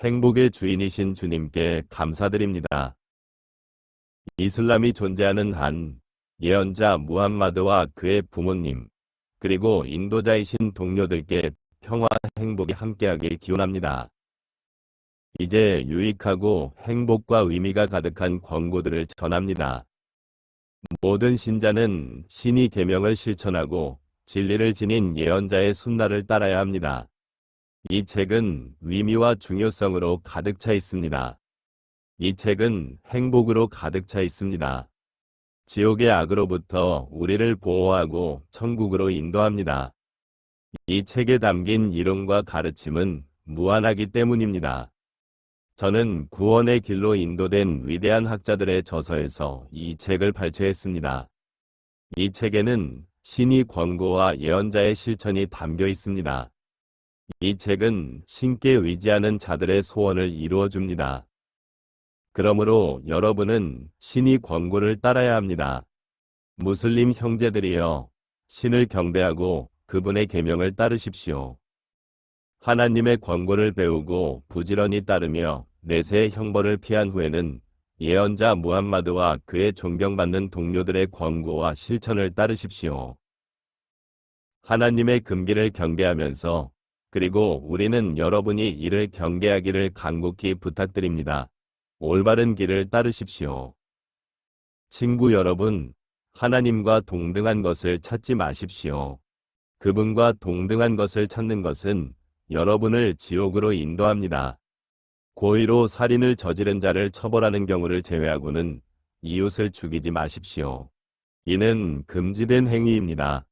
행복의 주인이신 주님께 감사드립니다. 이슬람이 존재하는 한 예언자 무함마드와 그의 부모님, 그리고 인도자이신 동료들께 평화, 행복이 함께하길 기원합니다. 이제 유익하고 행복과 의미가 가득한 권고들을 전합니다. 모든 신자는 신이 계명을 실천하고 진리를 지닌 예언자의 순날을 따라야 합니다. 이 책은 의미와 중요성으로 가득 차 있습니다. 이 책은 행복으로 가득 차 있습니다. 지옥의 악으로부터 우리를 보호하고 천국으로 인도합니다. 이 책에 담긴 이론과 가르침은 무한하기 때문입니다. 저는 구원의 길로 인도된 위대한 학자들의 저서에서 이 책을 발췌했습니다. 이 책에는 신이 권고와 예언자의 실천이 담겨 있습니다. 이 책은 신께 의지하는 자들의 소원을 이루어 줍니다. 그러므로 여러분은 신이 권고를 따라야 합니다. 무슬림 형제들이여, 신을 경배하고 그분의 계명을 따르십시오. 하나님의 권고를 배우고 부지런히 따르며 내세의 형벌을 피한 후에는 예언자 무함마드와 그의 존경받는 동료들의 권고와 실천을 따르십시오. 하나님의 금기를 경계하면서, 그리고 우리는 여러분이 이를 경계하기를 간곡히 부탁드립니다. 올바른 길을 따르십시오. 친구 여러분, 하나님과 동등한 것을 찾지 마십시오. 그분과 동등한 것을 찾는 것은 여러분을 지옥으로 인도합니다. 고의로 살인을 저지른 자를 처벌하는 경우를 제외하고는 이웃을 죽이지 마십시오. 이는 금지된 행위입니다.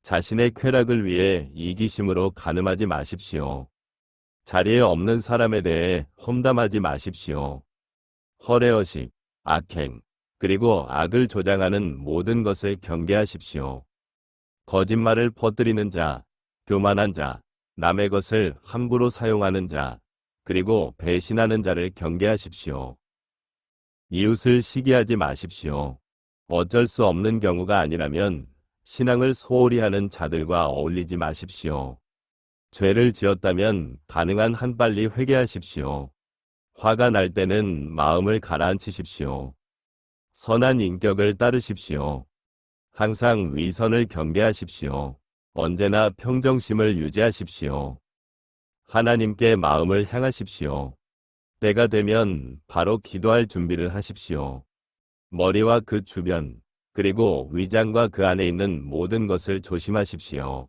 자신의 쾌락을 위해 이기심으로 간음하지 마십시오. 자리에 없는 사람에 대해 험담하지 마십시오. 허례허식, 악행, 그리고 악을 조장하는 모든 것을 경계하십시오. 거짓말을 퍼뜨리는 자, 교만한 자, 남의 것을 함부로 사용하는 자, 그리고 배신하는 자를 경계하십시오. 이웃을 시기하지 마십시오. 어쩔 수 없는 경우가 아니라면 신앙을 소홀히 하는 자들과 어울리지 마십시오. 죄를 지었다면 가능한 한 빨리 회개하십시오. 화가 날 때는 마음을 가라앉히십시오. 선한 인격을 따르십시오. 항상 위선을 경계하십시오. 언제나 평정심을 유지하십시오. 하나님께 마음을 향하십시오. 때가 되면 바로 기도할 준비를 하십시오. 머리와 그 주변, 그리고 위장과 그 안에 있는 모든 것을 조심하십시오.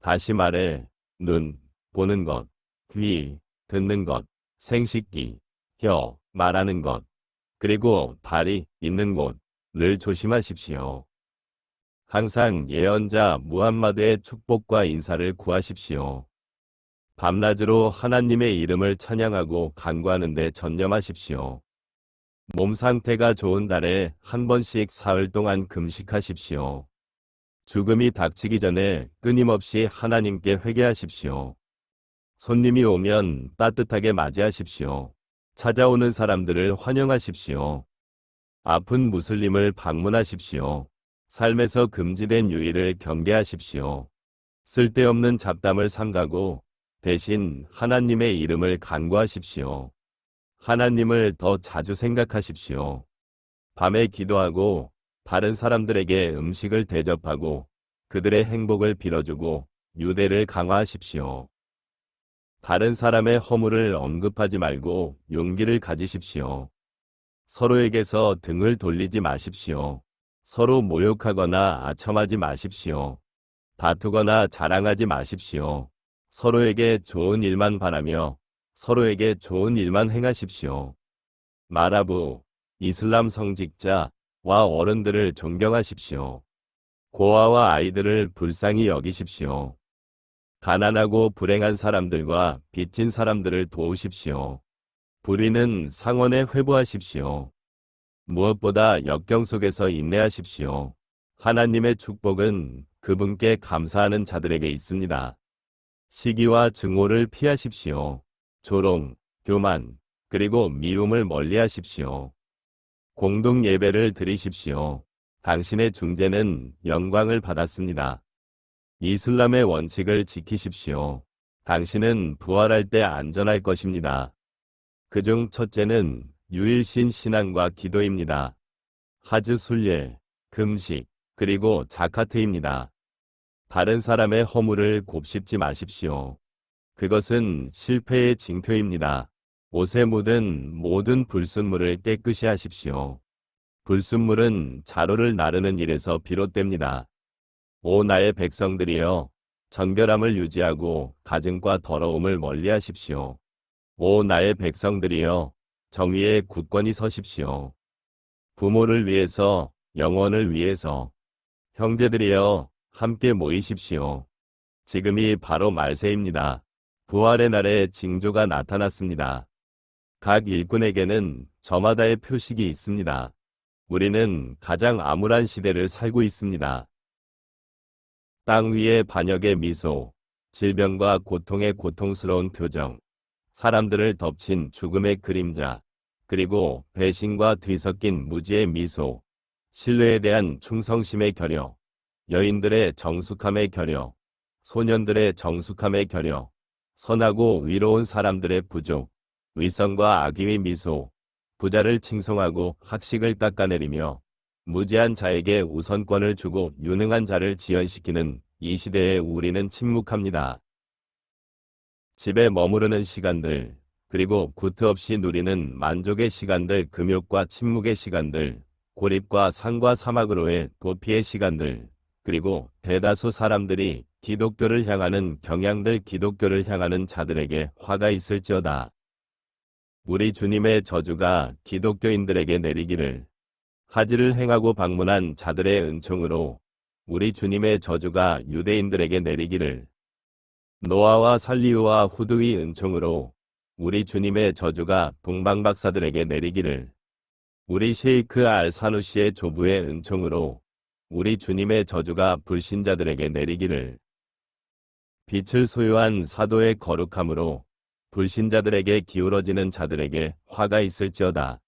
다시 말해, 눈, 보는 것, 귀, 듣는 것, 생식기, 혀, 말하는 것, 그리고 발이 있는 곳을 조심하십시오. 항상 예언자 무함마드의 축복과 인사를 구하십시오. 밤낮으로 하나님의 이름을 찬양하고 간구하는 데 전념하십시오. 몸 상태가 좋은 달에 한 번씩 사흘 동안 금식하십시오. 죽음이 닥치기 전에 끊임없이 하나님께 회개하십시오. 손님이 오면 따뜻하게 맞이하십시오. 찾아오는 사람들을 환영하십시오. 아픈 무슬림을 방문하십시오. 삶에서 금지된 유의를 경계하십시오. 쓸데없는 잡담을 삼가고 대신 하나님의 이름을 간구하십시오. 하나님을 더 자주 생각하십시오. 밤에 기도하고 다른 사람들에게 음식을 대접하고 그들의 행복을 빌어주고 유대를 강화하십시오. 다른 사람의 허물을 언급하지 말고 용기를 가지십시오. 서로에게서 등을 돌리지 마십시오. 서로 모욕하거나 아첨하지 마십시오. 다투거나 자랑하지 마십시오. 서로에게 좋은 일만 바라며 서로에게 좋은 일만 행하십시오. 마라부, 이슬람 성직자와 어른들을 존경하십시오. 고아와 아이들을 불쌍히 여기십시오. 가난하고 불행한 사람들과 빚진 사람들을 도우십시오. 불의는 상원에 회부하십시오. 무엇보다 역경 속에서 인내하십시오. 하나님의 축복은 그분께 감사하는 자들에게 있습니다. 시기와 증오를 피하십시오. 조롱, 교만, 그리고 미움을 멀리하십시오. 공동 예배를 드리십시오. 당신의 중재는 영광을 받았습니다. 이슬람의 원칙을 지키십시오. 당신은 부활할 때 안전할 것입니다. 그중 첫째는 유일신 신앙과 기도입니다. 하즈 순례, 금식, 그리고 자카트입니다. 다른 사람의 허물을 곱씹지 마십시오. 그것은 실패의 징표입니다. 옷에 묻은 모든 불순물을 깨끗이 하십시오. 불순물은 자루를 나르는 일에서 비롯됩니다. 오 나의 백성들이여, 정결함을 유지하고 가증과 더러움을 멀리하십시오. 오 나의 백성들이여, 정의에 굳건히 서십시오. 부모를 위해서, 영혼을 위해서, 형제들이여, 함께 모이십시오. 지금이 바로 말세입니다. 부활의 날에 징조가 나타났습니다. 각 일꾼에게는 저마다의 표식이 있습니다. 우리는 가장 암울한 시대를 살고 있습니다. 땅 위의 반역의 미소, 질병과 고통의 고통스러운 표정, 사람들을 덮친 죽음의 그림자, 그리고 배신과 뒤섞인 무지의 미소, 신뢰에 대한 충성심의 결여, 여인들의 정숙함의 결여, 소년들의 정숙함의 결여, 선하고 의로운 사람들의 부족, 위선과 악의의 미소, 부자를 칭송하고 학식을 깎아내리며 무지한 자에게 우선권을 주고 유능한 자를 지연시키는 이 시대에 우리는 침묵합니다. 집에 머무르는 시간들, 그리고 구트 없이 누리는 만족의 시간들, 금욕과 침묵의 시간들, 고립과 산과 사막으로의 도피의 시간들, 그리고 대다수 사람들이 기독교를 향하는 경향들, 기독교를 향하는 자들에게 화가 있을지어다. 우리 주님의 저주가 기독교인들에게 내리기를, 하지를 행하고 방문한 자들의 은총으로 우리 주님의 저주가 유대인들에게 내리기를, 노아와 살리우와 후드의 은총으로 우리 주님의 저주가 동방박사들에게 내리기를, 우리 셰이크 알사누시의 조부의 은총으로 우리 주님의 저주가 불신자들에게 내리기를, 빛을 소유한 사도의 거룩함으로 불신자들에게 기울어지는 자들에게 화가 있을지어다.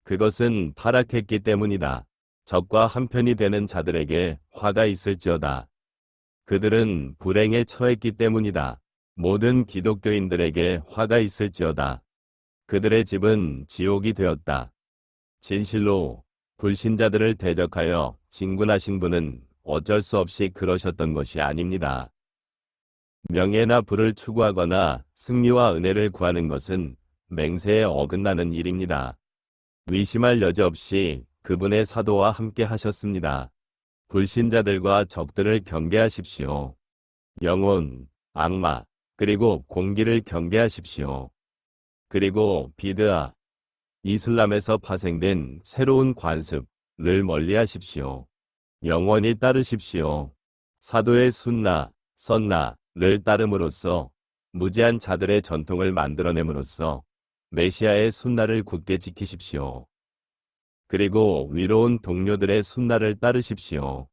그것은 타락했기 때문이다. 적과 한편이 되는 자들에게 화가 있을지어다. 그들은 불행에 처했기 때문이다. 모든 기독교인들에게 화가 있을지어다. 그들의 집은 지옥이 되었다. 진실로 불신자들을 대적하여 진군하신 분은 어쩔 수 없이 그러셨던 것이 아닙니다. 명예나 부를 추구하거나 승리와 은혜를 구하는 것은 맹세에 어긋나는 일입니다. 의심할 여지 없이 그분의 사도와 함께 하셨습니다. 불신자들과 적들을 경계하십시오. 영혼, 악마, 그리고 공기를 경계하십시오. 그리고 비드아, 이슬람에서 파생된 새로운 관습을 멀리하십시오. 영원히 따르십시오. 사도의 순나, 선나를 따름으로써 무지한 자들의 전통을 만들어냄으로써 메시아의 순나를 굳게 지키십시오. 그리고 위로운 동료들의 순나를 따르십시오.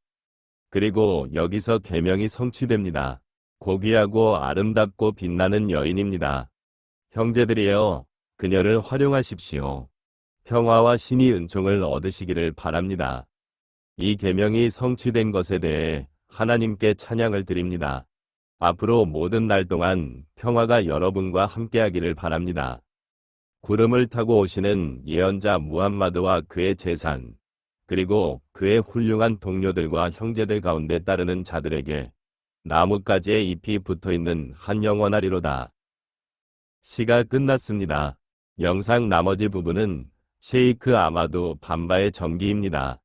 그리고 여기서 계명이 성취됩니다. 고귀하고 아름답고 빛나는 여인입니다. 형제들이여, 그녀를 활용하십시오. 평화와 신의 은총을 얻으시기를 바랍니다. 이 계명이 성취된 것에 대해 하나님께 찬양을 드립니다. 앞으로 모든 날 동안 평화가 여러분과 함께하기를 바랍니다. 구름을 타고 오시는 예언자 무함마드와 그의 재산, 그리고 그의 훌륭한 동료들과 형제들 가운데 따르는 자들에게 나뭇가지에 잎이 붙어있는 한 영원하리로다. 시가 끝났습니다. 영상 나머지 부분은 셰이크 아마두 밤바의 전기입니다.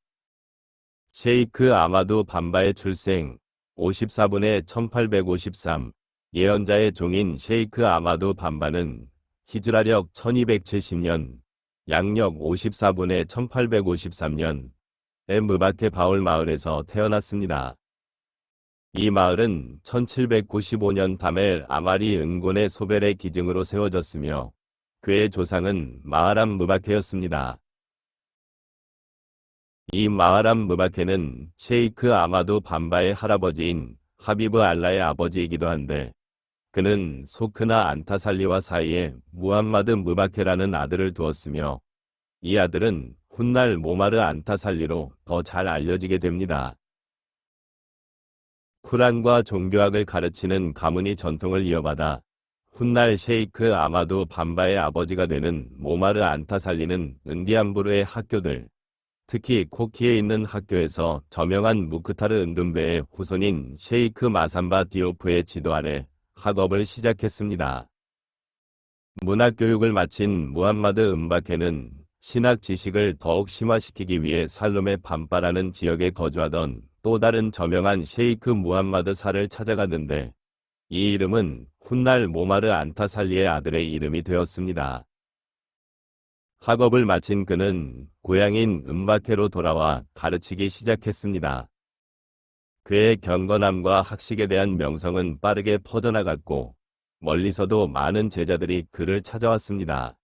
셰이크 아마두 밤바의 출생 54분의 1853 예언자의 종인 셰이크 아마두 밤바는 히즈라력 1270년 양력 54분의 1853년 무바케 바울 마을에서 태어났습니다. 이 마을은 1795년 다멜 아마리 은곤의 소벨의 기증으로 세워졌으며 그의 조상은 마하람 무바케였습니다. 이 마하람 무바케는 셰이크 아마두 밤바의 할아버지인 하비브 알라의 아버지이기도 한데 그는 소크나 안타살리와 사이에 무함마드 무바케라는 아들을 두었으며 이 아들은 훗날 모마르 안타살리로 더 잘 알려지게 됩니다. 쿠란과 종교학을 가르치는 가문이 전통을 이어받아 훗날 셰이크 아마두 밤바의 아버지가 되는 모마르 안타살리는 은디안부르의 학교들, 특히 코키에 있는 학교에서 저명한 무크타르 은둔베의 후손인 셰이크 마산바 디오프의 지도 아래 학업을 시작했습니다. 문학교육을 마친 무함마드 은바케는 신학 지식을 더욱 심화시키기 위해 살룸의 밤바라는 지역에 거주하던 또 다른 저명한 셰이크 무함마드 사를 찾아갔는데 이 이름은 훗날 모마르 안타살리의 아들의 이름이 되었습니다. 학업을 마친 그는 고향인 은바케로 돌아와 가르치기 시작했습니다. 그의 경건함과 학식에 대한 명성은 빠르게 퍼져나갔고 멀리서도 많은 제자들이 그를 찾아왔습니다.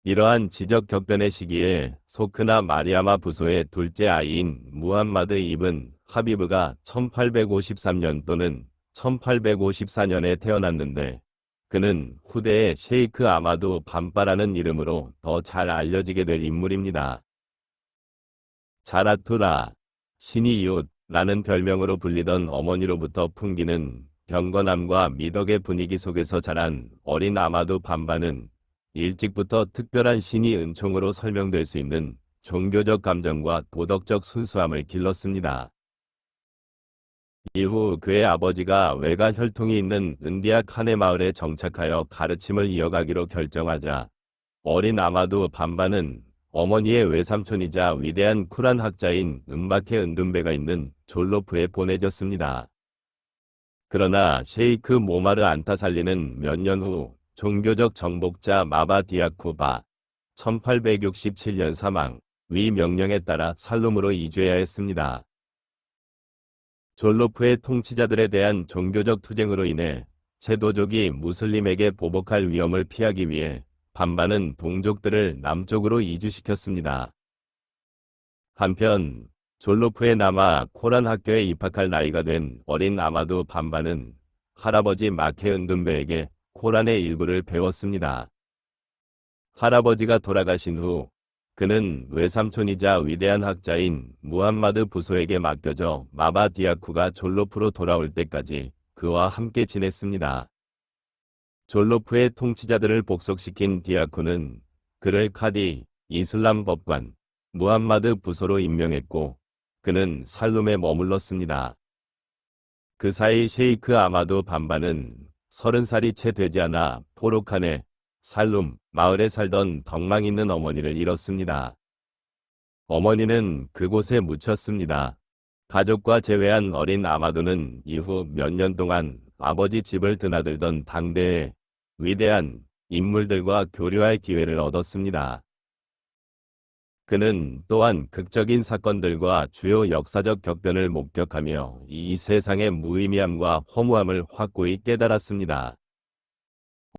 이러한 지적격변의 시기에 소크나 마리아마 부소의 둘째 아이인 무함마드 이븐 하비브가 1853년 또는 1854년에 태어났는데 그는 후대에 셰이크 아마두 밤바라는 이름으로 더 잘 알려지게 될 인물입니다. 자라투라, 신이 이웃라는 별명으로 불리던 어머니로부터 풍기는 경건함과 미덕의 분위기 속에서 자란 어린 아마두 밤바는 일찍부터 특별한 신이 은총으로 설명될 수 있는 종교적 감정과 도덕적 순수함을 길렀습니다. 이후 그의 아버지가 외가 혈통이 있는 은디아 칸의 마을에 정착하여 가르침을 이어가기로 결정하자 어린 아마두 밤바는 어머니의 외삼촌이자 위대한 쿠란 학자인 은바케 은둔베가 있는 졸로프에 보내졌습니다. 그러나 셰이크 모마르 안타살리는 몇 년 후 종교적 정복자 마바 디아쿠바 1867년 사망 위 명령에 따라 살룸으로 이주해야 했습니다. 졸로프의 통치자들에 대한 종교적 투쟁으로 인해 체도족이 무슬림에게 보복할 위험을 피하기 위해 밤바는 동족들을 남쪽으로 이주시켰습니다. 한편 졸로프에 남아 코란 학교에 입학할 나이가 된 어린 아마두 밤바는 할아버지 마케 은둔베에게 코란의 일부를 배웠습니다. 할아버지가 돌아가신 후 그는 외삼촌이자 위대한 학자인 무함마드 부소에게 맡겨져 마바 디아쿠가 졸로프로 돌아올 때까지 그와 함께 지냈습니다. 졸로프의 통치자들을 복속시킨 디아쿠는 그를 카디, 이슬람 법관, 무함마드 부소로 임명했고 그는 살룸에 머물렀습니다. 그 사이 셰이크 아마두 밤바는 30살이 채 되지 않아 포로칸의 살룸 마을에 살던 덕망 있는 어머니를 잃었습니다. 어머니는 그곳에 묻혔습니다. 가족과 제외한 어린 아마두는 이후 몇 년 동안 아버지 집을 드나들던 당대의 위대한 인물들과 교류할 기회를 얻었습니다. 그는 또한 극적인 사건들과 주요 역사적 격변을 목격하며 이 세상의 무의미함과 허무함을 확고히 깨달았습니다.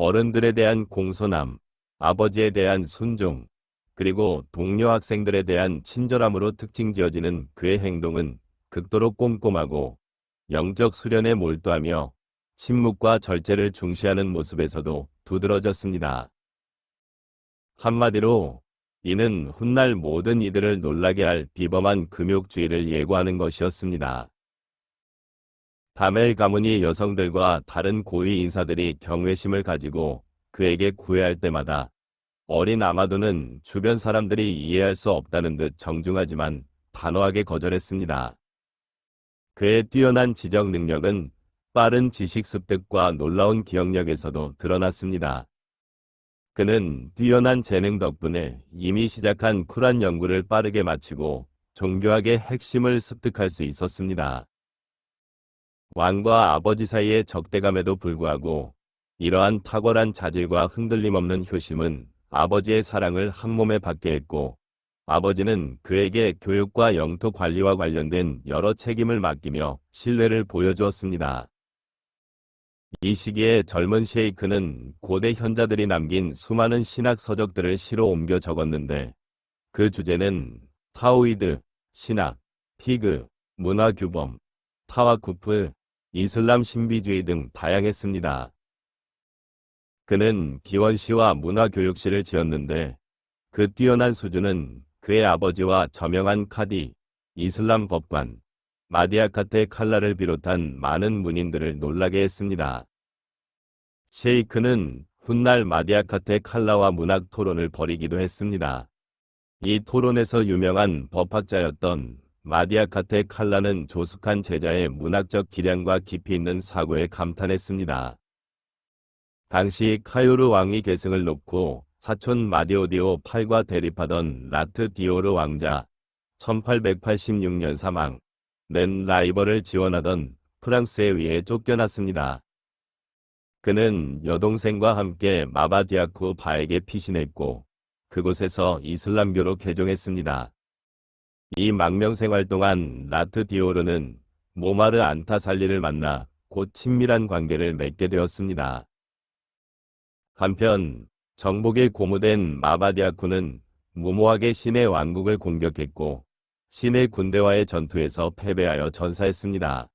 어른들에 대한 공손함, 아버지에 대한 순종, 그리고 동료 학생들에 대한 친절함으로 특징지어지는 그의 행동은 극도로 꼼꼼하고 영적 수련에 몰두하며 침묵과 절제를 중시하는 모습에서도 두드러졌습니다. 한마디로 이는 훗날 모든 이들을 놀라게 할 비범한 금욕주의를 예고하는 것이었습니다. 다멜 가문이 여성들과 다른 고위 인사들이 경외심을 가지고 그에게 구애할 때마다 어린 아마두는 주변 사람들이 이해할 수 없다는 듯 정중하지만 단호하게 거절했습니다. 그의 뛰어난 지적 능력은 빠른 지식 습득과 놀라운 기억력에서도 드러났습니다. 그는 뛰어난 재능 덕분에 이미 시작한 쿠란 연구를 빠르게 마치고 종교학의 핵심을 습득할 수 있었습니다. 왕과 아버지 사이의 적대감에도 불구하고 이러한 탁월한 자질과 흔들림 없는 효심은 아버지의 사랑을 한몸에 받게 했고 아버지는 그에게 교육과 영토 관리와 관련된 여러 책임을 맡기며 신뢰를 보여주었습니다. 이 시기에 젊은 셰이크는 고대 현자들이 남긴 수많은 신학 서적들을 시로 옮겨 적었는데 그 주제는 타오이드, 신학, 피그, 문화규범, 타와쿠프, 이슬람 신비주의 등 다양했습니다. 그는 기원시와 문화교육시를 지었는데 그 뛰어난 수준은 그의 아버지와 저명한 카디, 이슬람 법관, 마디아카테 칼라를 비롯한 많은 문인들을 놀라게 했습니다. 셰이크는 훗날 마디아카테 칼라와 문학 토론을 벌이기도 했습니다. 이 토론에서 유명한 법학자였던 마디아카테 칼라는 조숙한 제자의 문학적 기량과 깊이 있는 사고에 감탄했습니다. 당시 카요르 왕이 계승을 놓고 사촌 마디오디오 8과 대립하던 라트 디오르 왕자, 1886년 사망, 낸 라이벌을 지원하던 프랑스에 의해 쫓겨났습니다. 그는 여동생과 함께 마바디아쿠 바에게 피신했고 그곳에서 이슬람교로 개종했습니다. 이 망명생활 동안 라트 디오르는 모마르 안타살리를 만나 곧 친밀한 관계를 맺게 되었습니다. 한편 정복에 고무된 마바디아쿠는 무모하게 신의 왕국을 공격했고 신의 군대와의 전투에서 패배하여 전사했습니다.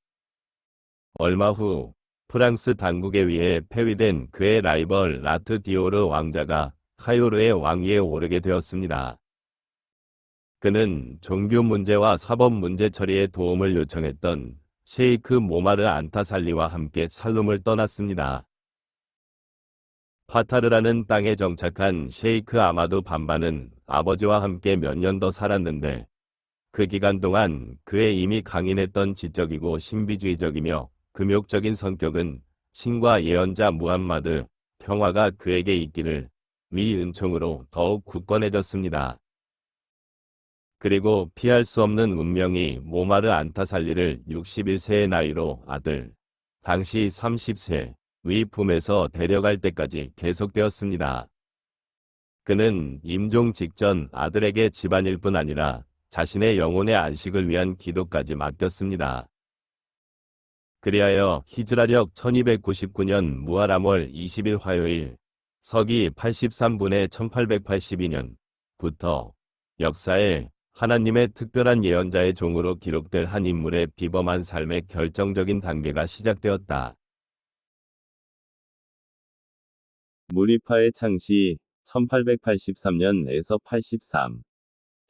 얼마 후 프랑스 당국에 의해 폐위된 그의 라이벌 라트 디오르 왕자가 카요르의 왕위에 오르게 되었습니다. 그는 종교 문제와 사법 문제 처리에 도움을 요청했던 셰이크 모마르 안타살리와 함께 살룸을 떠났습니다. 파타르라는 땅에 정착한 셰이크 아마두 반바는 아버지와 함께 몇 년 더 살았는데 그 기간 동안 그의 이미 강인했던 지적이고 신비주의적이며 금욕적인 성격은 신과 예언자 무함마드, 평화가 그에게 있기를 위 은총으로 더욱 굳건해졌습니다. 그리고 피할 수 없는 운명이 모마르 안타살리를 61세의 나이로 아들, 당시 30세, 위 품에서 데려갈 때까지 계속되었습니다. 그는 임종 직전 아들에게 집안일 뿐 아니라 자신의 영혼의 안식을 위한 기도까지 맡겼습니다. 그리하여 히즈라력 1299년 무하람월 20일 화요일 서기 83분의 1882년부터 역사에 하나님의 특별한 예언자의 종으로 기록될 한 인물의 비범한 삶의 결정적인 단계가 시작되었다. 무리파의 창시 1883년에서 83.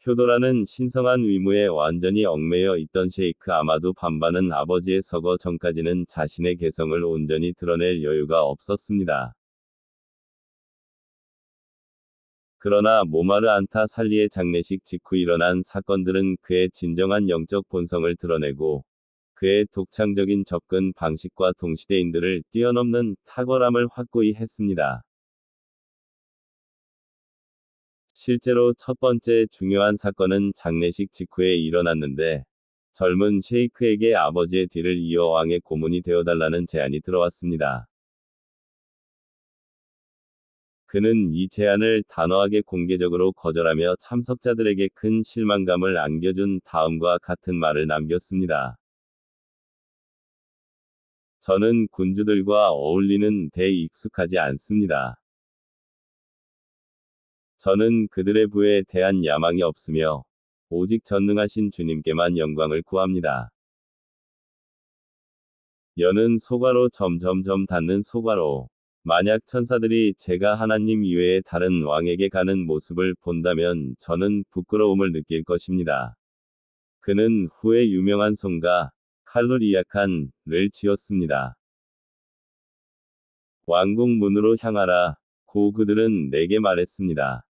효도라는 신성한 의무에 완전히 얽매여 있던 셰이크 아마두 반바는 아버지의 서거 전까지는 자신의 개성을 온전히 드러낼 여유가 없었습니다. 그러나 모마르 안타 살리의 장례식 직후 일어난 사건들은 그의 진정한 영적 본성을 드러내고 그의 독창적인 접근 방식과 동시대인들을 뛰어넘는 탁월함을 확고히 했습니다. 실제로 첫 번째 중요한 사건은 장례식 직후에 일어났는데 젊은 셰이크에게 아버지의 뒤를 이어 왕의 고문이 되어달라는 제안이 들어왔습니다. 그는 이 제안을 단호하게 공개적으로 거절하며 참석자들에게 큰 실망감을 안겨준 다음과 같은 말을 남겼습니다. 저는 군주들과 어울리는 데 익숙하지 않습니다. 저는 그들의 부에 대한 야망이 없으며 오직 전능하신 주님께만 영광을 구합니다. 여는 소가로 점점점 닿는 소가로. 만약 천사들이 제가 하나님 이외의 다른 왕에게 가는 모습을 본다면 저는 부끄러움을 느낄 것입니다. 그는 후에 유명한 송가 칼로리아칸을 지었습니다. 왕궁 문으로 향하라. 고 그들은 내게 말했습니다.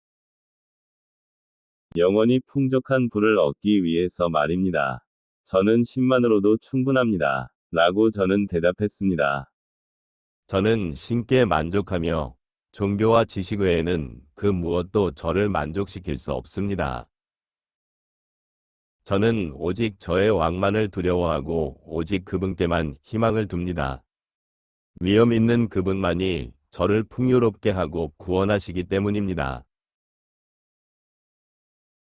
영원히 풍족한 부를 얻기 위해서 말입니다. 저는 10만으로도 충분합니다. 라고 저는 대답했습니다. 저는 신께 만족하며 종교와 지식 외에는 그 무엇도 저를 만족시킬 수 없습니다. 저는 오직 저의 왕만을 두려워하고 오직 그분께만 희망을 둡니다. 위엄 있는 그분만이 저를 풍요롭게 하고 구원하시기 때문입니다.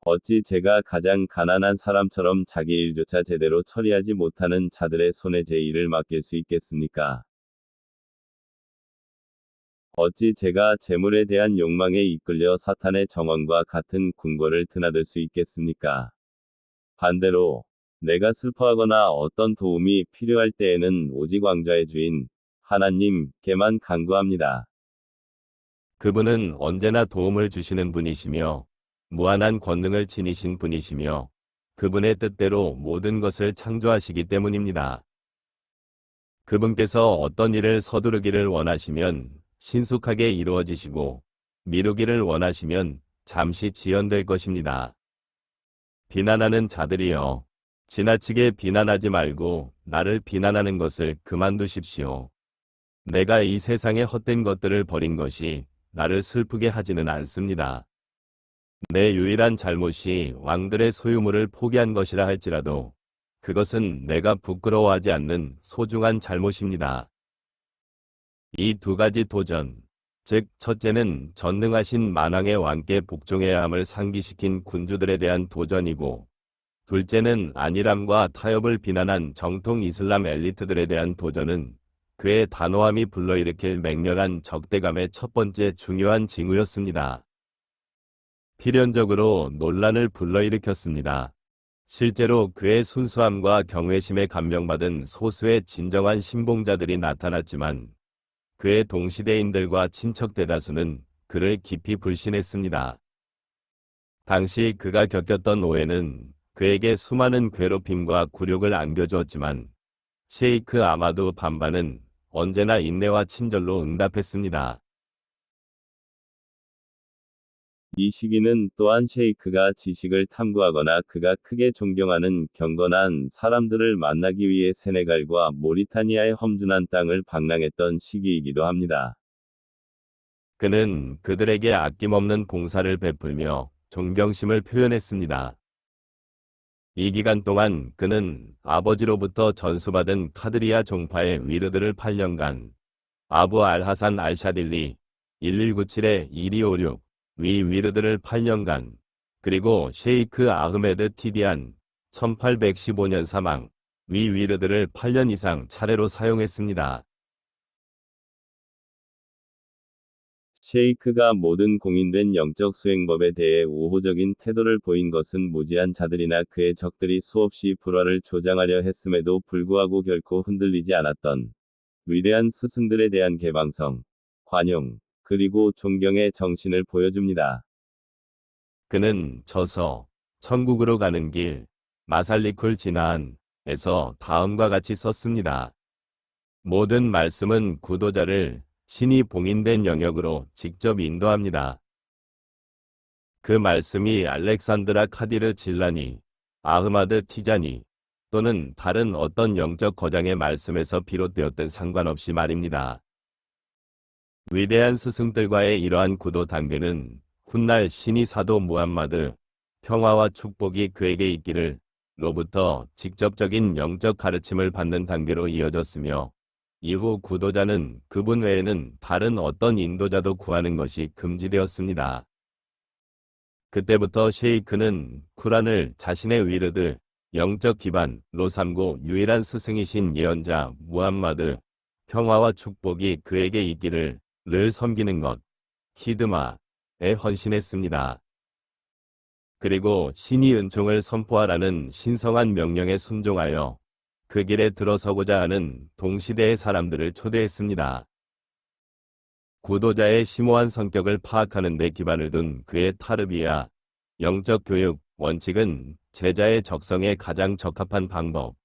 어찌 제가 가장 가난한 사람처럼 자기 일조차 제대로 처리하지 못하는 자들의 손에 제 일을 맡길 수 있겠습니까? 어찌 제가 재물에 대한 욕망에 이끌려 사탄의 정원과 같은 궁궐을 드나들 수 있겠습니까? 반대로 내가 슬퍼하거나 어떤 도움이 필요할 때에는 오직 왕좌의 주인 하나님께만 간구합니다. 그분은 언제나 도움을 주시는 분이시며 무한한 권능을 지니신 분이시며 그분의 뜻대로 모든 것을 창조하시기 때문입니다. 그분께서 어떤 일을 서두르기를 원하시면 신속하게 이루어지시고 미루기를 원하시면 잠시 지연될 것입니다. 비난하는 자들이여, 지나치게 비난하지 말고 나를 비난하는 것을 그만두십시오. 내가 이 세상의 헛된 것들을 버린 것이 나를 슬프게 하지는 않습니다. 내 유일한 잘못이 왕들의 소유물을 포기한 것이라 할지라도 그것은 내가 부끄러워하지 않는 소중한 잘못입니다. 이 두 가지 도전, 즉 첫째는 전능하신 만왕의 왕께 복종해야 함을 상기시킨 군주들에 대한 도전이고, 둘째는 안일함과 타협을 비난한 정통 이슬람 엘리트들에 대한 도전은 그의 단호함이 불러일으킬 맹렬한 적대감의 첫 번째 중요한 징후였습니다. 필연적으로 논란을 불러일으켰습니다. 실제로 그의 순수함과 경외심에 감명받은 소수의 진정한 신봉자들이 나타났지만 그의 동시대인들과 친척 대다수는 그를 깊이 불신했습니다. 당시 그가 겪었던 오해는 그에게 수많은 괴롭힘과 굴욕을 안겨주었지만 셰이크 아마두 반바는 언제나 인내와 친절로 응답했습니다. 이 시기는 또한 셰이크가 지식을 탐구하거나 그가 크게 존경하는 경건한 사람들을 만나기 위해 세네갈과 모리타니아의 험준한 땅을 방랑했던 시기이기도 합니다. 그는 그들에게 아낌없는 봉사를 베풀며 존경심을 표현했습니다. 이 기간 동안 그는 아버지로부터 전수받은 카드리아 종파의 위르드를 8년간, 아부 알하산 알샤딜리 1197-1256 위 위르드를 8년간, 그리고 셰이크 아흐메드 티디안 1815년 사망 위 위르드를 8년 이상 차례로 사용했습니다. 셰이크가 모든 공인된 영적 수행법에 대해 우호적인 태도를 보인 것은 무지한 자들이나 그의 적들이 수없이 불화를 조장하려 했음에도 불구하고 결코 흔들리지 않았던 위대한 스승들에 대한 개방성, 관용, 그리고 존경의 정신을 보여줍니다. 그는 저서 천국으로 가는 길 마살리쿨 지나한에서 다음과 같이 썼습니다. 모든 말씀은 구도자를 신이 봉인된 영역으로 직접 인도합니다. 그 말씀이 알렉산드라 카디르 질라니, 아흐마드 티자니 또는 다른 어떤 영적 거장의 말씀에서 비롯되었든 상관없이 말입니다. 위대한 스승들과의 이러한 구도 단계는 훗날 신이 사도 무함마드, 평화와 축복이 그에게 있기를 로부터 직접적인 영적 가르침을 받는 단계로 이어졌으며, 이후 구도자는 그분 외에는 다른 어떤 인도자도 구하는 것이 금지되었습니다. 그때부터 셰이크는 쿠란을 자신의 위르드, 영적 기반로 삼고 유일한 스승이신 예언자 무함마드, 평화와 축복이 그에게 있기를 를 섬기는 것, 히드마에 헌신했습니다. 그리고 신이 은총을 선포하라는 신성한 명령에 순종하여 그 길에 들어서고자 하는 동시대의 사람들을 초대했습니다. 구도자의 심오한 성격을 파악하는 데 기반을 둔 그의 타르비아, 영적 교육 원칙은 제자의 적성에 가장 적합한 방법,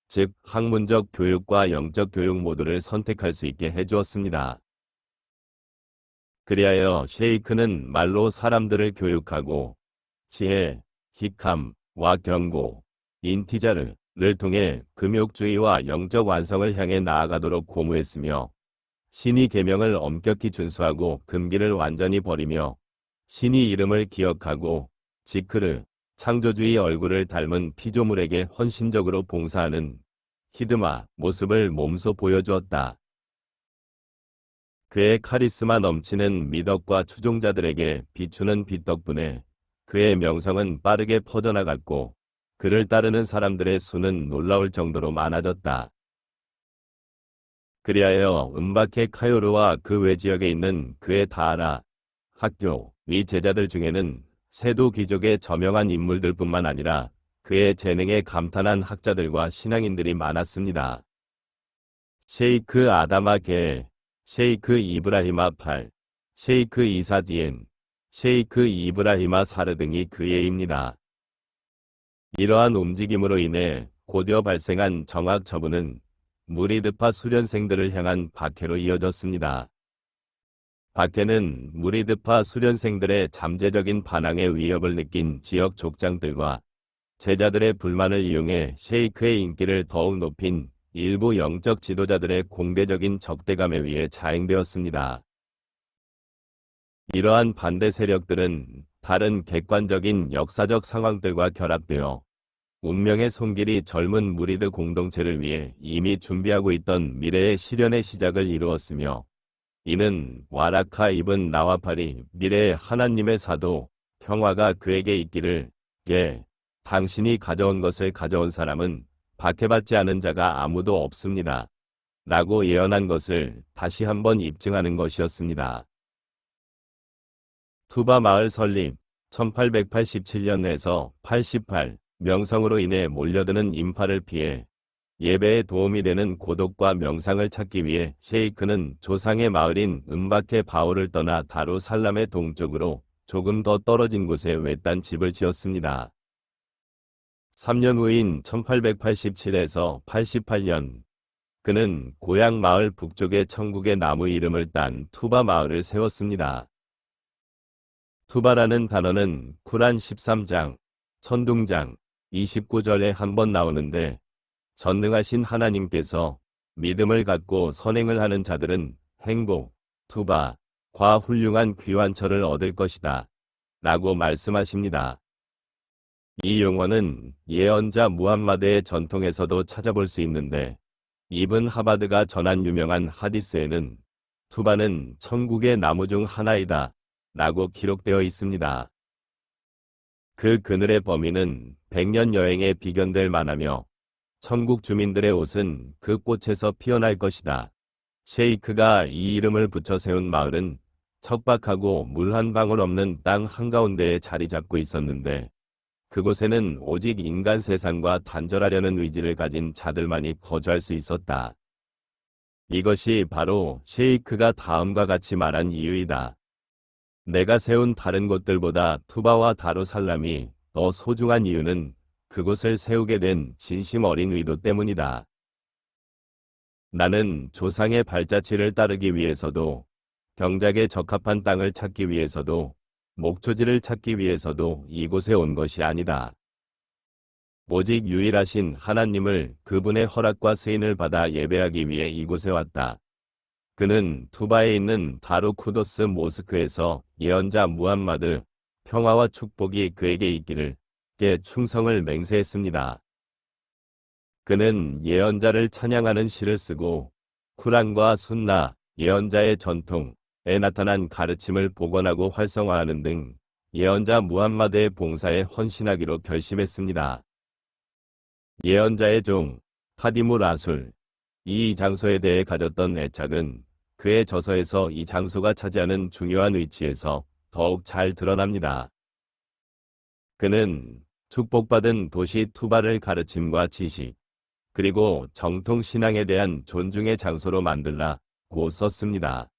즉 학문적 교육과 영적 교육 모두를 선택할 수 있게 해주었습니다. 그리하여 셰이크는 말로 사람들을 교육하고 지혜, 히캄과 경고, 인티자르를 통해 금욕주의와 영적 완성을 향해 나아가도록 고무했으며, 신이 계명을 엄격히 준수하고 금기를 완전히 버리며 신이 이름을 기억하고 지크르, 창조주의 얼굴을 닮은 피조물에게 헌신적으로 봉사하는 히드마 모습을 몸소 보여주었다. 그의 카리스마 넘치는 미덕과 추종자들에게 비추는 빛 덕분에 그의 명성은 빠르게 퍼져나갔고 그를 따르는 사람들의 수는 놀라울 정도로 많아졌다. 그리하여 음바케 카요르와 그 외지역에 있는 그의 다하라, 학교, 위 제자들 중에는 세도 귀족의 저명한 인물들뿐만 아니라 그의 재능에 감탄한 학자들과 신앙인들이 많았습니다. 셰이크 아다마 게, 셰이크 이브라히마 팔, 셰이크 이사 디엔, 셰이크 이브라히마 사르 등이 그의 입니다. 이러한 움직임으로 인해 곧이어 발생한 정학 처분은 무리드파 수련생들을 향한 박해로 이어졌습니다. 박해는 무리드파 수련생들의 잠재적인 반항의 위협을 느낀 지역 족장들과 제자들의 불만을 이용해 셰이크의 인기를 더욱 높인 일부 영적 지도자들의 공개적인 적대감에 의해 자행되었습니다. 이러한 반대 세력들은 다른 객관적인 역사적 상황들과 결합되어 운명의 손길이 젊은 무리드 공동체를 위해 이미 준비하고 있던 미래의 실현의 시작을 이루었으며, 이는 와라카 이븐 나와팔이 미래의 하나님의 사도 평화가 그에게 있기를, 당신이 가져온 것을 가져온 사람은 박해받지 않은 자가 아무도 없습니다. 라고 예언한 것을 다시 한번 입증하는 것이었습니다. 투바 마을 설립 1887년에서 88 명성으로 인해 몰려드는 인파를 피해 예배에 도움이 되는 고독과 명상을 찾기 위해 셰이크는 조상의 마을인 은바케 바오를 떠나 다루살람의 동쪽으로 조금 더 떨어진 곳에 외딴 집을 지었습니다. 3년 후인 1887에서 88년, 그는 고향 마을 북쪽의 천국의 나무 이름을 딴 투바 마을을 세웠습니다. 투바라는 단어는 쿠란 13장, 천둥장 29절에 한 번 나오는데, 전능하신 하나님께서 믿음을 갖고 선행을 하는 자들은 행복, 투바, 과 훌륭한 귀환처를 얻을 것이다. 라고 말씀하십니다. 이 용어는 예언자 무함마드의 전통에서도 찾아볼 수 있는데, 이븐 하바드가 전한 유명한 하디스에는 투바는 천국의 나무 중 하나이다. 라고 기록되어 있습니다. 그 그늘의 범위는 100년 여행에 비견될 만하며 천국 주민들의 옷은 그 꽃에서 피어날 것이다. 셰이크가 이 이름을 붙여 세운 마을은 척박하고 물 한 방울 없는 땅 한가운데에 자리 잡고 있었는데, 그곳에는 오직 인간 세상과 단절하려는 의지를 가진 자들만이 거주할 수 있었다. 이것이 바로 셰이크가 다음과 같이 말한 이유이다. 내가 세운 다른 곳들보다 투바와 다루살람이 더 소중한 이유는 그곳을 세우게 된 진심 어린 의도 때문이다. 나는 조상의 발자취를 따르기 위해서도, 경작에 적합한 땅을 찾기 위해서도, 목초지를 찾기 위해서도 이곳에 온 것이 아니다. 오직 유일하신 하나님을 그분의 허락과 세인을 받아 예배하기 위해 이곳에 왔다. 그는 투바에 있는 다루쿠도스 모스크에서 예언자 무함마드, 평화와 축복이 그에게 있기를, 께 충성을 맹세했습니다. 그는 예언자를 찬양하는 시를 쓰고 쿠란과 순나, 예언자의 전통에 나타난 가르침을 복원하고 활성화하는 등 예언자 무함마드의 봉사에 헌신하기로 결심했습니다. 예언자의 종, 카디무 라술, 이 장소에 대해 가졌던 애착은 그의 저서에서 이 장소가 차지하는 중요한 위치에서 더욱 잘 드러납니다. 그는 축복받은 도시 투바를 가르침과 지식, 그리고 정통 신앙에 대한 존중의 장소로 만들라고 썼습니다.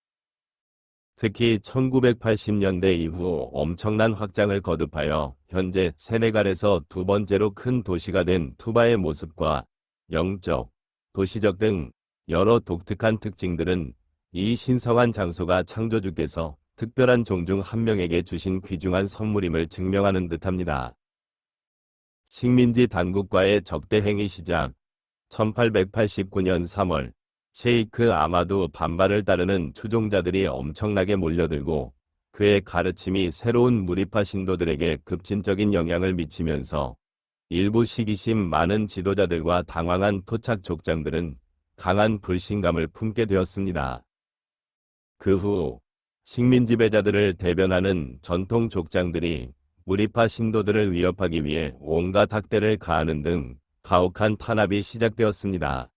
특히 1980년대 이후 엄청난 확장을 거듭하여 현재 세네갈에서 두 번째로 큰 도시가 된 투바의 모습과 영적, 도시적 등 여러 독특한 특징들은 이 신성한 장소가 창조주께서 특별한 종 중 한 명에게 주신 귀중한 선물임을 증명하는 듯합니다. 식민지 당국과의 적대 행위 시작 1889년 3월 셰이크 아마두 반발을 따르는 추종자들이 엄청나게 몰려들고 그의 가르침이 새로운 무리파 신도들에게 급진적인 영향을 미치면서 일부 시기심 많은 지도자들과 당황한 토착 족장들은 강한 불신감을 품게 되었습니다. 그 후 식민 지배자들을 대변하는 전통 족장들이 무리파 신도들을 위협하기 위해 온갖 학대를 가하는 등 가혹한 탄압이 시작되었습니다.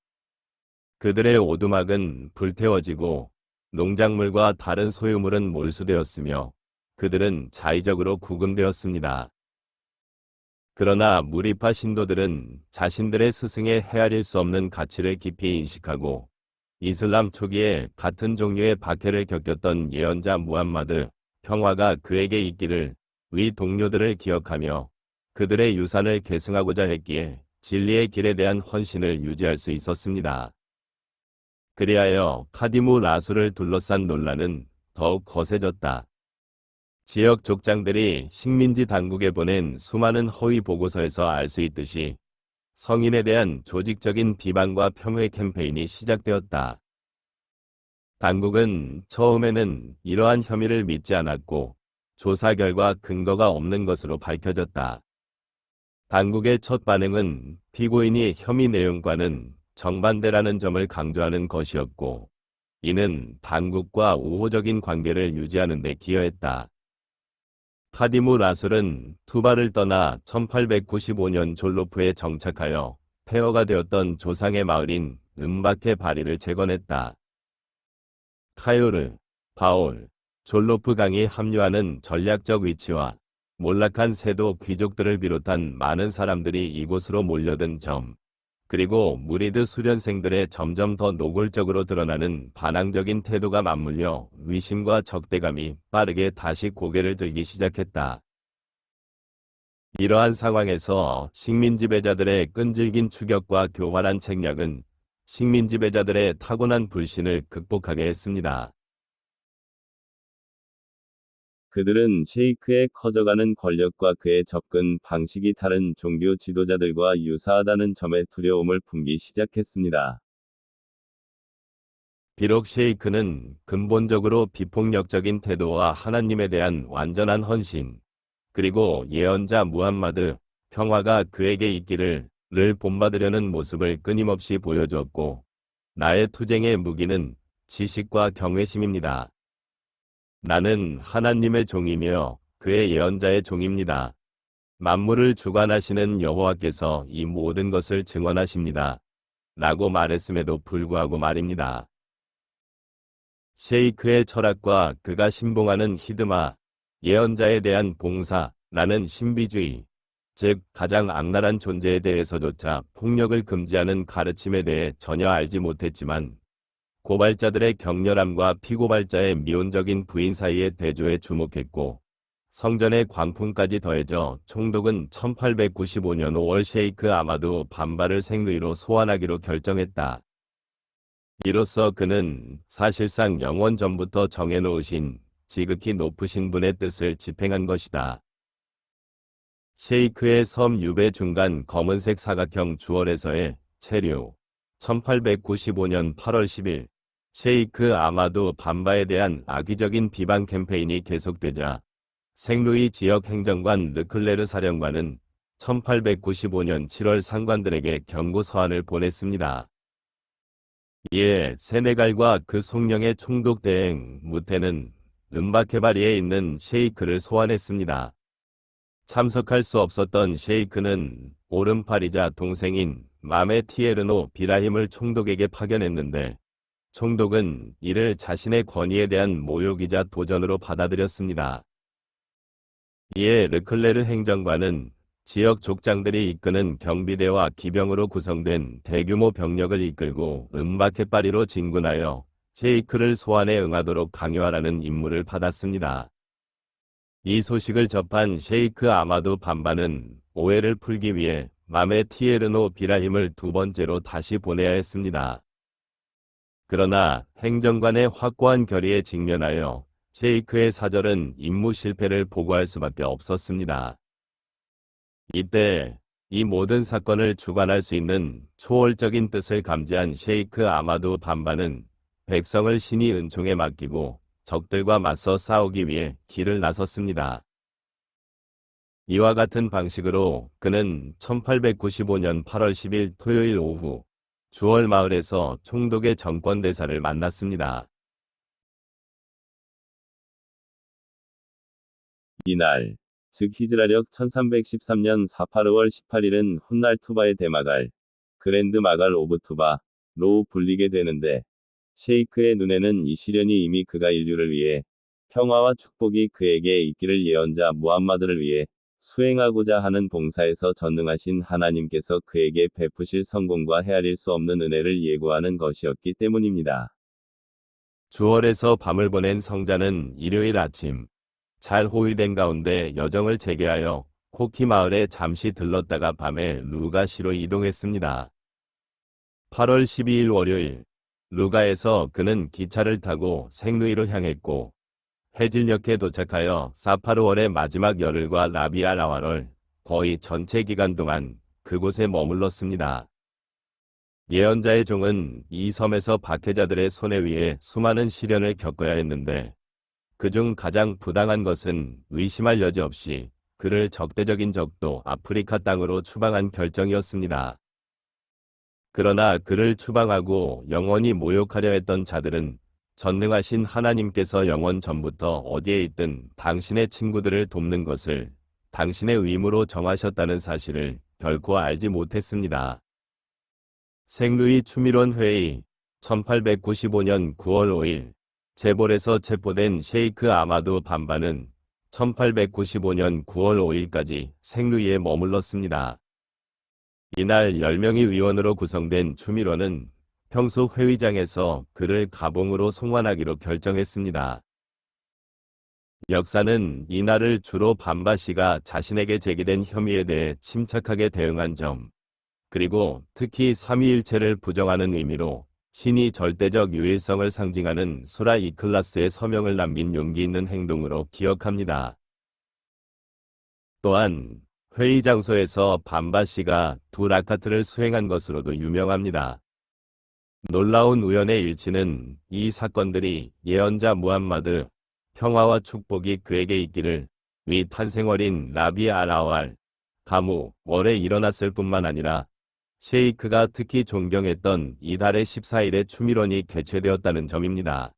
그들의 오두막은 불태워지고 농작물과 다른 소유물은 몰수되었으며 그들은 자의적으로 구금되었습니다. 그러나 무리파 신도들은 자신들의 스승의 헤아릴 수 없는 가치를 깊이 인식하고 이슬람 초기에 같은 종류의 박해를 겪었던 예언자 무함마드, 평화가 그에게 있기를 위 동료들을 기억하며 그들의 유산을 계승하고자 했기에 진리의 길에 대한 헌신을 유지할 수 있었습니다. 그리하여 카디무 라수를 둘러싼 논란은 더욱 거세졌다. 지역 족장들이 식민지 당국에 보낸 수많은 허위 보고서에서 알 수 있듯이 성인에 대한 조직적인 비방과 폄훼 캠페인이 시작되었다. 당국은 처음에는 이러한 혐의를 믿지 않았고 조사 결과 근거가 없는 것으로 밝혀졌다. 당국의 첫 반응은 피고인이 혐의 내용과는 정반대라는 점을 강조하는 것이었고, 이는 당국과 우호적인 관계를 유지하는 데 기여했다. 카디무 라술은 투바를 떠나 1895년 졸로프에 정착하여 폐허가 되었던 조상의 마을인 은바케 바리를 재건했다. 카요르, 바올, 졸로프 강이 합류하는 전략적 위치와 몰락한 세도 귀족들을 비롯한 많은 사람들이 이곳으로 몰려든 점, 그리고 무리드 수련생들의 점점 더 노골적으로 드러나는 반항적인 태도가 맞물려 의심과 적대감이 빠르게 다시 고개를 들기 시작했다. 이러한 상황에서 식민 지배자들의 끈질긴 추격과 교활한 책략은 식민 지배자들의 타고난 불신을 극복하게 했습니다. 그들은 셰이크의 커져가는 권력과 그의 접근 방식이 다른 종교 지도자들과 유사하다는 점에 두려움을 품기 시작했습니다. 비록 셰이크는 근본적으로 비폭력적인 태도와 하나님에 대한 완전한 헌신, 그리고 예언자 무함마드, 평화가 그에게 있기를 를 본받으려는 모습을 끊임없이 보여주었고, 나의 투쟁의 무기는 지식과 경외심입니다. 나는 하나님의 종이며 그의 예언자의 종입니다. 만물을 주관하시는 여호와께서 이 모든 것을 증언하십니다. 라고 말했음에도 불구하고 말입니다. 셰이크의 철학과 그가 신봉하는 히드마, 예언자에 대한 봉사라는 신비주의, 즉 가장 악랄한 존재에 대해서조차 폭력을 금지하는 가르침에 대해 전혀 알지 못했지만 고발자들의 격렬함과 피고발자의 미온적인 부인 사이의 대조에 주목했고 성전의 광풍까지 더해져 총독은 1895년 5월 셰이크 아마두 반바를 생루이로 소환하기로 결정했다. 이로써 그는 사실상 영원 전부터 정해놓으신 지극히 높으신 분의 뜻을 집행한 것이다. 셰이크의 섬 유배 중간 검은색 사각형 주얼에서의 체류 1895년 8월 10일 셰이크 아마두 반바에 대한 악의적인 비방 캠페인이 계속되자 생루이 지역 행정관 르클레르 사령관은 1895년 7월 상관들에게 경고 서한을 보냈습니다. 이에 세네갈과 그 속령의 총독 대행 무테는 은바케바리에 있는 셰이크를 소환했습니다. 참석할 수 없었던 셰이크는 오른팔이자 동생인 마메 티에르노 비라힘을 총독에게 파견했는데 총독은 이를 자신의 권위에 대한 모욕이자 도전으로 받아들였습니다. 이에 르클레르 행정관은 지역 족장들이 이끄는 경비대와 기병으로 구성된 대규모 병력을 이끌고 은바케바리로 진군하여 셰이크를 소환에 응하도록 강요하라는 임무를 받았습니다. 이 소식을 접한 셰이크 아마두 반바는 오해를 풀기 위해 마메 티에르노 비라힘을 두 번째로 다시 보내야 했습니다. 그러나 행정관의 확고한 결의에 직면하여 셰이크의 사절은 임무 실패를 보고할 수밖에 없었습니다. 이때 이 모든 사건을 주관할 수 있는 초월적인 뜻을 감지한 셰이크 아마두 반바는 백성을 신이 은총에 맡기고 적들과 맞서 싸우기 위해 길을 나섰습니다. 이와 같은 방식으로 그는 1895년 8월 10일 토요일 오후 주얼 마을에서 총독의 정권대사를 만났습니다. 이날, 즉 히즈라력 1313년 4-5월 18일은 훗날 투바의 대마갈, 그랜드 마갈 오브 투바로 불리게 되는데 셰이크의 눈에는 이 시련이 이미 그가 인류를 위해 평화와 축복이 그에게 있기를 예언자 무함마드를 위해 수행하고자 하는 봉사에서 전능하신 하나님께서 그에게 베푸실 성공과 헤아릴 수 없는 은혜를 예고하는 것이었기 때문입니다. 주얼에서 밤을 보낸 성자는 일요일 아침 잘 호위된 가운데 여정을 재개하여 코키 마을에 잠시 들렀다가 밤에 루가시로 이동했습니다. 8월 12일 월요일, 루가에서 그는 기차를 타고 생루이로 향했고, 해질녘에 도착하여 사파르월의 마지막 열흘과 라비아 라왈을 거의 전체 기간 동안 그곳에 머물렀습니다. 예언자의 종은 이 섬에서 박해자들의 손에 의해 수많은 시련을 겪어야 했는데, 그중 가장 부당한 것은 의심할 여지 없이 그를 적대적인 적도 아프리카 땅으로 추방한 결정이었습니다. 그러나 그를 추방하고 영원히 모욕하려 했던 자들은 전능하신 하나님께서 영원 전부터 어디에 있든 당신의 친구들을 돕는 것을 당신의 의무로 정하셨다는 사실을 결코 알지 못했습니다. 생루이 추미론 회의 1895년 9월 5일 제볼에서 체포된 셰이크 아마두 반바는 1895년 9월 5일까지 생루이에 머물렀습니다. 이날 10명의 위원으로 구성된 추미론은 평소 회의장에서 그를 가봉으로 송환하기로 결정했습니다. 역사는 이날을 주로 반바 씨가 자신에게 제기된 혐의에 대해 침착하게 대응한 점, 그리고 특히 삼위일체를 부정하는 의미로 신이 절대적 유일성을 상징하는 수라 이클라스의 서명을 남긴 용기 있는 행동으로 기억합니다. 또한 회의 장소에서 반바 씨가 두 라카트를 수행한 것으로도 유명합니다. 놀라운 우연의 일치는 이 사건들이 예언자 무함마드, 평화와 축복이 그에게 있기를 위 탄생월인 라비 아라왈, 가무, 월에 일어났을 뿐만 아니라 셰이크가 특히 존경했던 이달의 14일에 추미론이 개최되었다는 점입니다.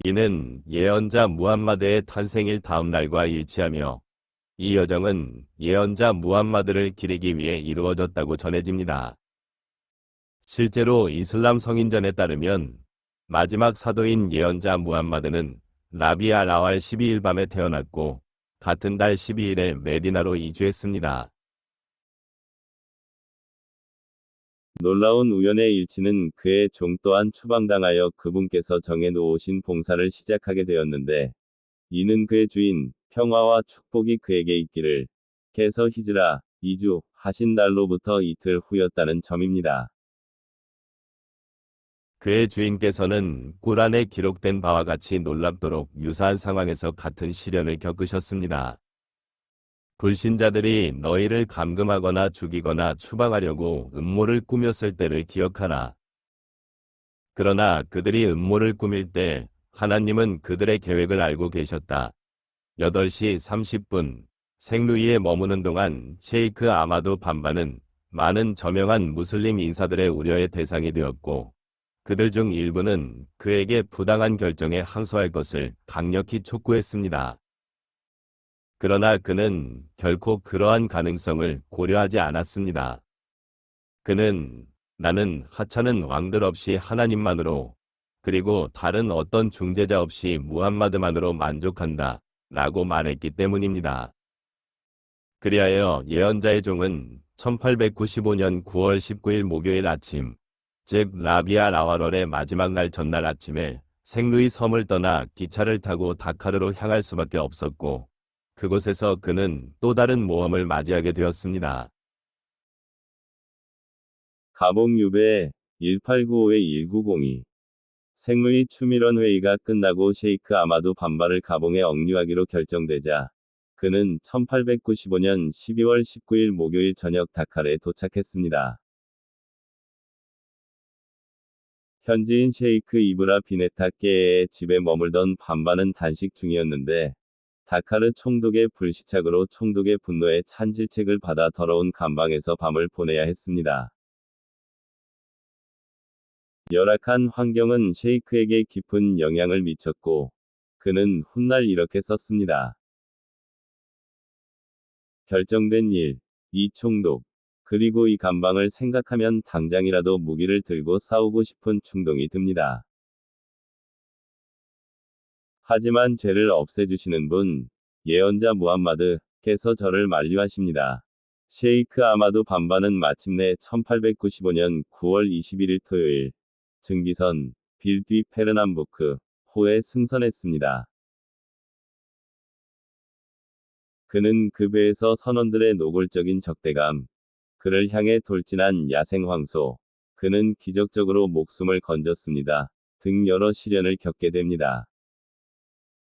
이는 예언자 무함마드의 탄생일 다음 날과 일치하며 이 여정은 예언자 무함마드를 기리기 위해 이루어졌다고 전해집니다. 실제로 이슬람 성인전에 따르면 마지막 사도인 예언자 무함마드는 라비아 라왈 12일 밤에 태어났고 같은 달 12일에 메디나로 이주했습니다. 놀라운 우연의 일치는 그의 종 또한 추방당하여 그분께서 정해 놓으신 봉사를 시작하게 되었는데, 이는 그의 주인, 평화와 축복이 그에게 있기를, 개서 히즈라, 2주, 하신 날로부터 이틀 후였다는 점입니다. 그의 주인께서는 꾸란에 기록된 바와 같이 놀랍도록 유사한 상황에서 같은 시련을 겪으셨습니다. 불신자들이 너희를 감금하거나 죽이거나 추방하려고 음모를 꾸몄을 때를 기억하라. 그러나 그들이 음모를 꾸밀 때 하나님은 그들의 계획을 알고 계셨다. 8시 30분 생루이에 머무는 동안 셰이크 아마두 반바는 많은 저명한 무슬림 인사들의 우려의 대상이 되었고 그들 중 일부는 그에게 부당한 결정에 항소할 것을 강력히 촉구했습니다. 그러나 그는 결코 그러한 가능성을 고려하지 않았습니다. 그는 나는 하찮은 왕들 없이 하나님만으로 그리고 다른 어떤 중재자 없이 무함마드만으로 만족한다 라고 말했기 때문입니다. 그리하여 예언자의 종은 1895년 9월 19일 목요일 아침, 즉 라비아 라왈월의 마지막 날 전날 아침에 생루이 섬을 떠나 기차를 타고 다카르로 향할 수밖에 없었고 그곳에서 그는 또 다른 모험을 맞이하게 되었습니다. 가봉 유배 1895-1902 생루이 추미론 회의가 끝나고 셰이크 아마두 반바를 가봉에 억류하기로 결정되자 그는 1895년 12월 19일 목요일 저녁 다카르에 도착했습니다. 현지인 셰이크 이브라 비네타 깨의 집에 머물던 반바는 단식 중이었는데 다카르 총독의 불시착으로 총독의 분노에 찬 질책을 받아 더러운 감방에서 밤을 보내야 했습니다. 열악한 환경은 셰이크에게 깊은 영향을 미쳤고 그는 훗날 이렇게 썼습니다. 결정된 일, 이 총독, 그리고 이 감방을 생각하면 당장이라도 무기를 들고 싸우고 싶은 충동이 듭니다. 하지만 죄를 없애주시는 분, 예언자 무함마드께서 저를 만류하십니다. 셰이크 아마두 반바는 마침내 1895년 9월 21일 토요일, 증기선, 빌뒤 페르남부크, 호에 승선했습니다. 그는 그 배에서 선원들의 노골적인 적대감, 그를 향해 돌진한 야생 황소, 그는 기적적으로 목숨을 건졌습니다. 등 여러 시련을 겪게 됩니다.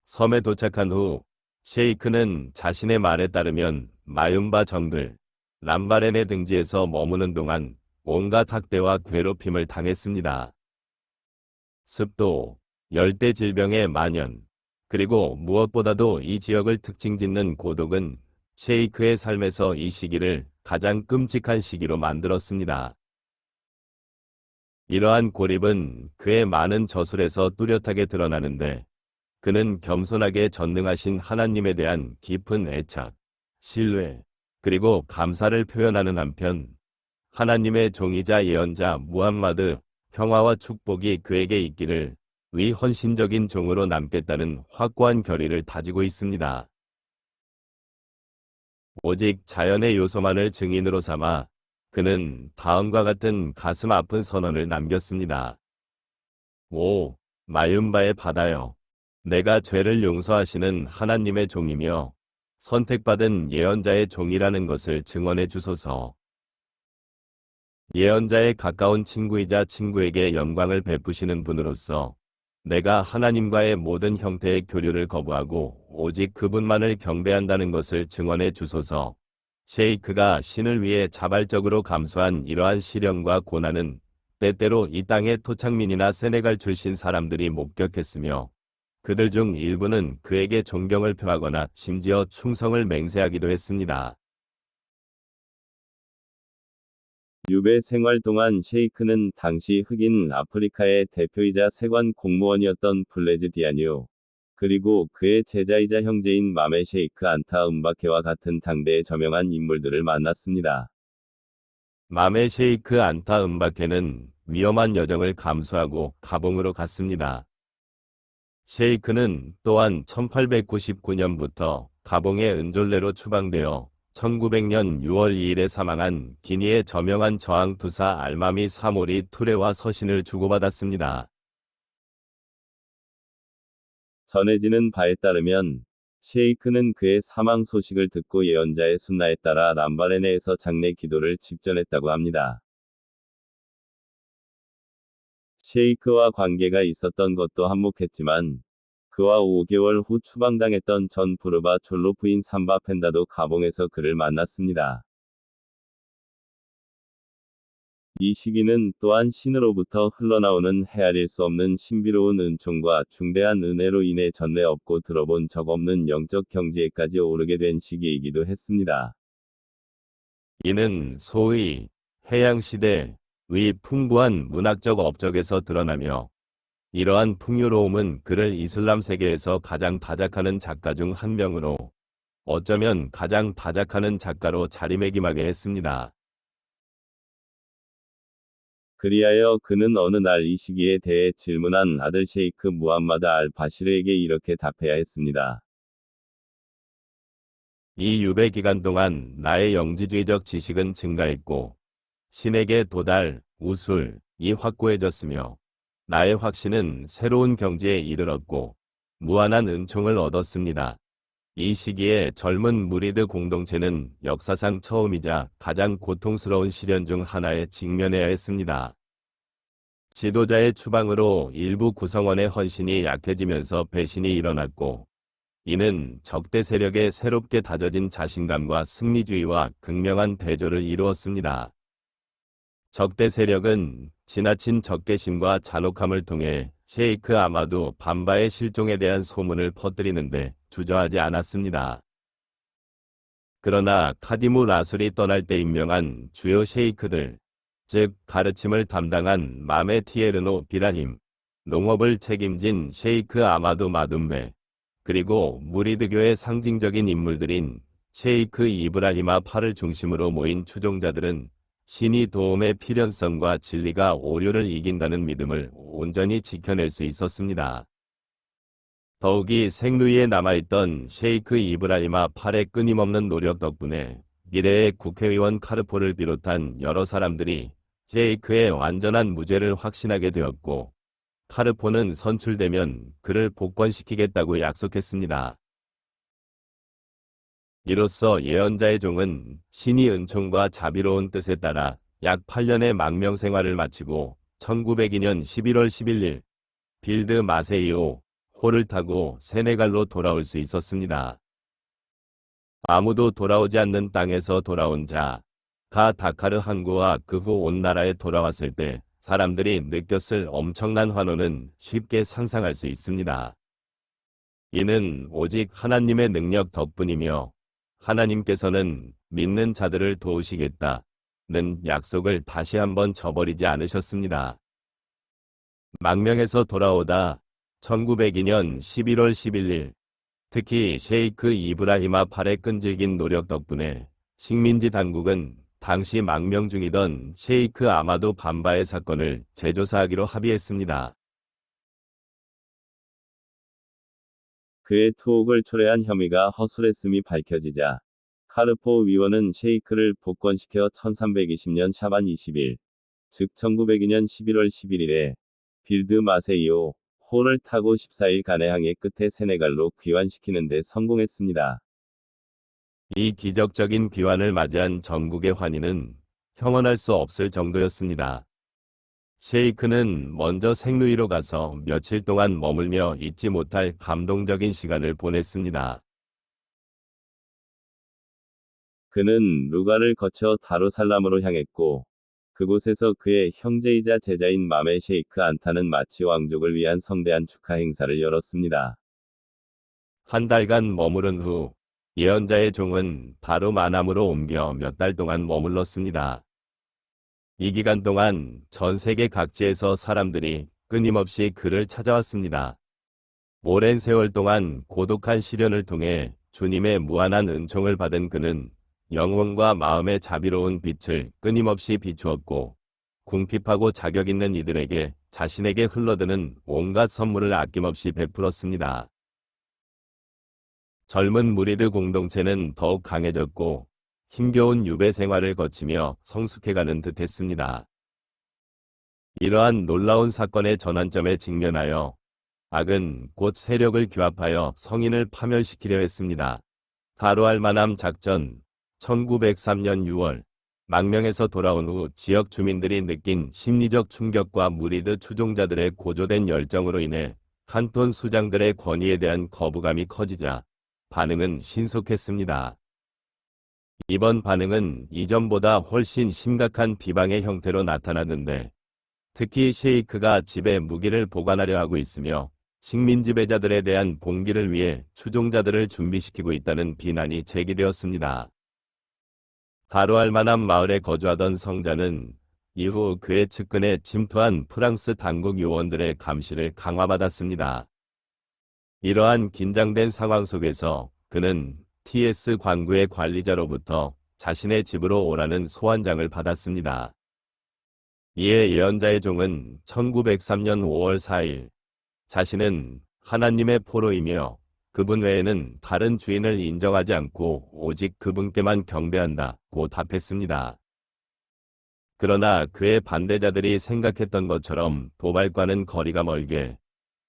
섬에 도착한 후 셰이크는 자신의 말에 따르면 마윤바 정글, 람바렌의 등지에서 머무는 동안 온갖 학대와 괴롭힘을 당했습니다. 습도, 열대 질병의 만연, 그리고 무엇보다도 이 지역을 특징짓는 고독은 셰이크의 삶에서 이 시기를 가장 끔찍한 시기로 만들었습니다. 이러한 고립은 그의 많은 저술에서 뚜렷하게 드러나는데 그는 겸손하게 전능하신 하나님에 대한 깊은 애착, 신뢰, 그리고 감사를 표현하는 한편 하나님의 종이자 예언자 무함마드 평화와 축복이 그에게 있기를 위 헌신적인 종으로 남겠다는 확고한 결의를 다지고 있습니다. 오직 자연의 요소만을 증인으로 삼아 그는 다음과 같은 가슴 아픈 선언을 남겼습니다. 오, 마윤바의 바다여. 내가 죄를 용서하시는 하나님의 종이며 선택받은 예언자의 종이라는 것을 증언해 주소서. 예언자의 가까운 친구이자 친구에게 영광을 베푸시는 분으로서 내가 하나님과의 모든 형태의 교류를 거부하고 오직 그분만을 경배한다는 것을 증언해 주소서. 셰이크가 신을 위해 자발적으로 감수한 이러한 시련과 고난은 때때로 이 땅의 토착민이나 세네갈 출신 사람들이 목격했으며 그들 중 일부는 그에게 존경을 표하거나 심지어 충성을 맹세하기도 했습니다. 유배 생활 동안 셰이크는 당시 흑인 아프리카의 대표이자 세관 공무원이었던 블레즈 디아뉴, 그리고 그의 제자이자 형제인 맘의 셰이크 안타 음바케와 같은 당대의 저명한 인물들을 만났습니다. 맘의 셰이크 안타 음바케는 위험한 여정을 감수하고 가봉으로 갔습니다. 셰이크는 또한 1899년부터 가봉의 은졸레로 추방되어 1900년 6월 2일에 사망한 기니의 저명한 저항투사 알마미 사모리 투레와 서신을 주고받았습니다. 전해지는 바에 따르면 셰이크는 그의 사망 소식을 듣고 예언자의 순나에 따라 람바레네에서 장례 기도를 집전했다고 합니다. 셰이크와 관계가 있었던 것도 한몫했지만 그와 5개월 후 추방당했던 전 부르바 졸로프인 삼바 펜다도 가봉에서 그를 만났습니다. 이 시기는 또한 신으로부터 흘러나오는 헤아릴 수 없는 신비로운 은총과 중대한 은혜로 인해 전례 없고 들어본 적 없는 영적 경지에까지 오르게 된 시기이기도 했습니다. 이는 소위 해양시대의 풍부한 문학적 업적에서 드러나며 이러한 풍요로움은 그를 이슬람 세계에서 가장 다작하는 작가 중 한 명으로 어쩌면 가장 다작하는 작가로 자리매김하게 했습니다. 그리하여 그는 어느 날 이 시기에 대해 질문한 아들 셰이크 무함마드 알 바시르에게 이렇게 답해야 했습니다. 이 유배 기간 동안 나의 영지주의적 지식은 증가했고 신에게 도달, 우술이 확고해졌으며 나의 확신은 새로운 경지에 이르렀고 무한한 은총을 얻었습니다. 이 시기에 젊은 무리드 공동체는 역사상 처음이자 가장 고통스러운 시련 중 하나에 직면해야 했습니다. 지도자의 추방으로 일부 구성원의 헌신이 약해지면서 배신이 일어났고 이는 적대 세력의 새롭게 다져진 자신감과 승리주의와 극명한 대조를 이루었습니다. 적대 세력은 지나친 적개심과 잔혹함을 통해 셰이크 아마두 밤바의 실종에 대한 소문을 퍼뜨리는데 주저하지 않았습니다. 그러나 카디무 라술이 떠날 때 임명한 주요 셰이크들, 즉 가르침을 담당한 맘의 티에르노 비라힘, 농업을 책임진 셰이크 아마두 마둠베, 그리고 무리드교의 상징적인 인물들인 셰이크 이브라히마 파를 중심으로 모인 추종자들은 신이 도움의 필연성과 진리가 오류를 이긴다는 믿음을 온전히 지켜낼 수 있었습니다. 더욱이 생루이에 남아있던 셰이크 이브라히마 팔의 끊임없는 노력 덕분에 미래의 국회의원 카르포를 비롯한 여러 사람들이 셰이크의 완전한 무죄를 확신하게 되었고 카르포는 선출되면 그를 복권시키겠다고 약속했습니다. 이로써 예언자의 종은 신이 은총과 자비로운 뜻에 따라 약 8년의 망명 생활을 마치고 1902년 11월 11일 빌드 마세이오 호를 타고 세네갈로 돌아올 수 있었습니다. 아무도 돌아오지 않는 땅에서 돌아온 자, 가 다카르 항구와 그 후 온 나라에 돌아왔을 때 사람들이 느꼈을 엄청난 환호는 쉽게 상상할 수 있습니다. 이는 오직 하나님의 능력 덕분이며 하나님께서는 믿는 자들을 도우시겠다는 약속을 다시 한번 저버리지 않으셨습니다. 망명에서 돌아오다 1902년 11월 11일 특히 셰이크 이브라히마 팔의 끈질긴 노력 덕분에 식민지 당국은 당시 망명 중이던 셰이크 아마도 밤바의 사건을 재조사하기로 합의했습니다. 그의 투옥을 초래한 혐의가 허술했음이 밝혀지자 카르포 위원은 셰이크를 복권시켜 1320년 샤반 20일, 즉 1902년 11월 11일에 빌드 마세이오 호를 타고 14일간의 항해 끝에 세네갈로 귀환시키는 데 성공했습니다. 이 기적적인 귀환을 맞이한 전국의 환희는 형언할 수 없을 정도였습니다. 셰이크는 먼저 생루이로 가서 며칠 동안 머물며 잊지 못할 감동적인 시간을 보냈습니다. 그는 루가를 거쳐 다루살람으로 향했고 그곳에서 그의 형제이자 제자인 맘의 셰이크 안타는 마치 왕족을 위한 성대한 축하 행사를 열었습니다. 한 달간 머무른 후 예언자의 종은 바로 마남으로 옮겨 몇 달 동안 머물렀습니다. 이 기간 동안 전 세계 각지에서 사람들이 끊임없이 그를 찾아왔습니다. 오랜 세월 동안 고독한 시련을 통해 주님의 무한한 은총을 받은 그는 영혼과 마음의 자비로운 빛을 끊임없이 비추었고 궁핍하고 자격 있는 이들에게 자신에게 흘러드는 온갖 선물을 아낌없이 베풀었습니다. 젊은 무리드 공동체는 더욱 강해졌고 힘겨운 유배 생활을 거치며 성숙해가는 듯했습니다. 이러한 놀라운 사건의 전환점에 직면하여 악은 곧 세력을 규합하여 성인을 파멸시키려 했습니다. 다루알마남 작전 1903년 6월 망명에서 돌아온 후 지역 주민들이 느낀 심리적 충격과 무리드 추종자들의 고조된 열정으로 인해 칸톤 수장들의 권위에 대한 거부감이 커지자 반응은 신속했습니다. 이번 반응은 이전보다 훨씬 심각한 비방의 형태로 나타났는데 특히 셰이크가 집에 무기를 보관하려 하고 있으며 식민 지배자들에 대한 봉기를 위해 추종자들을 준비시키고 있다는 비난이 제기되었습니다. 다루알만한 마을에 거주하던 성자는 이후 그의 측근에 침투한 프랑스 당국 요원들의 감시를 강화받았습니다. 이러한 긴장된 상황 속에서 그는 TS 광구의 관리자로부터 자신의 집으로 오라는 소환장을 받았습니다. 이에 예언자의 종은 1903년 5월 4일 자신은 하나님의 포로이며 그분 외에는 다른 주인을 인정하지 않고 오직 그분께만 경배한다고 답했습니다. 그러나 그의 반대자들이 생각했던 것처럼 도발과는 거리가 멀게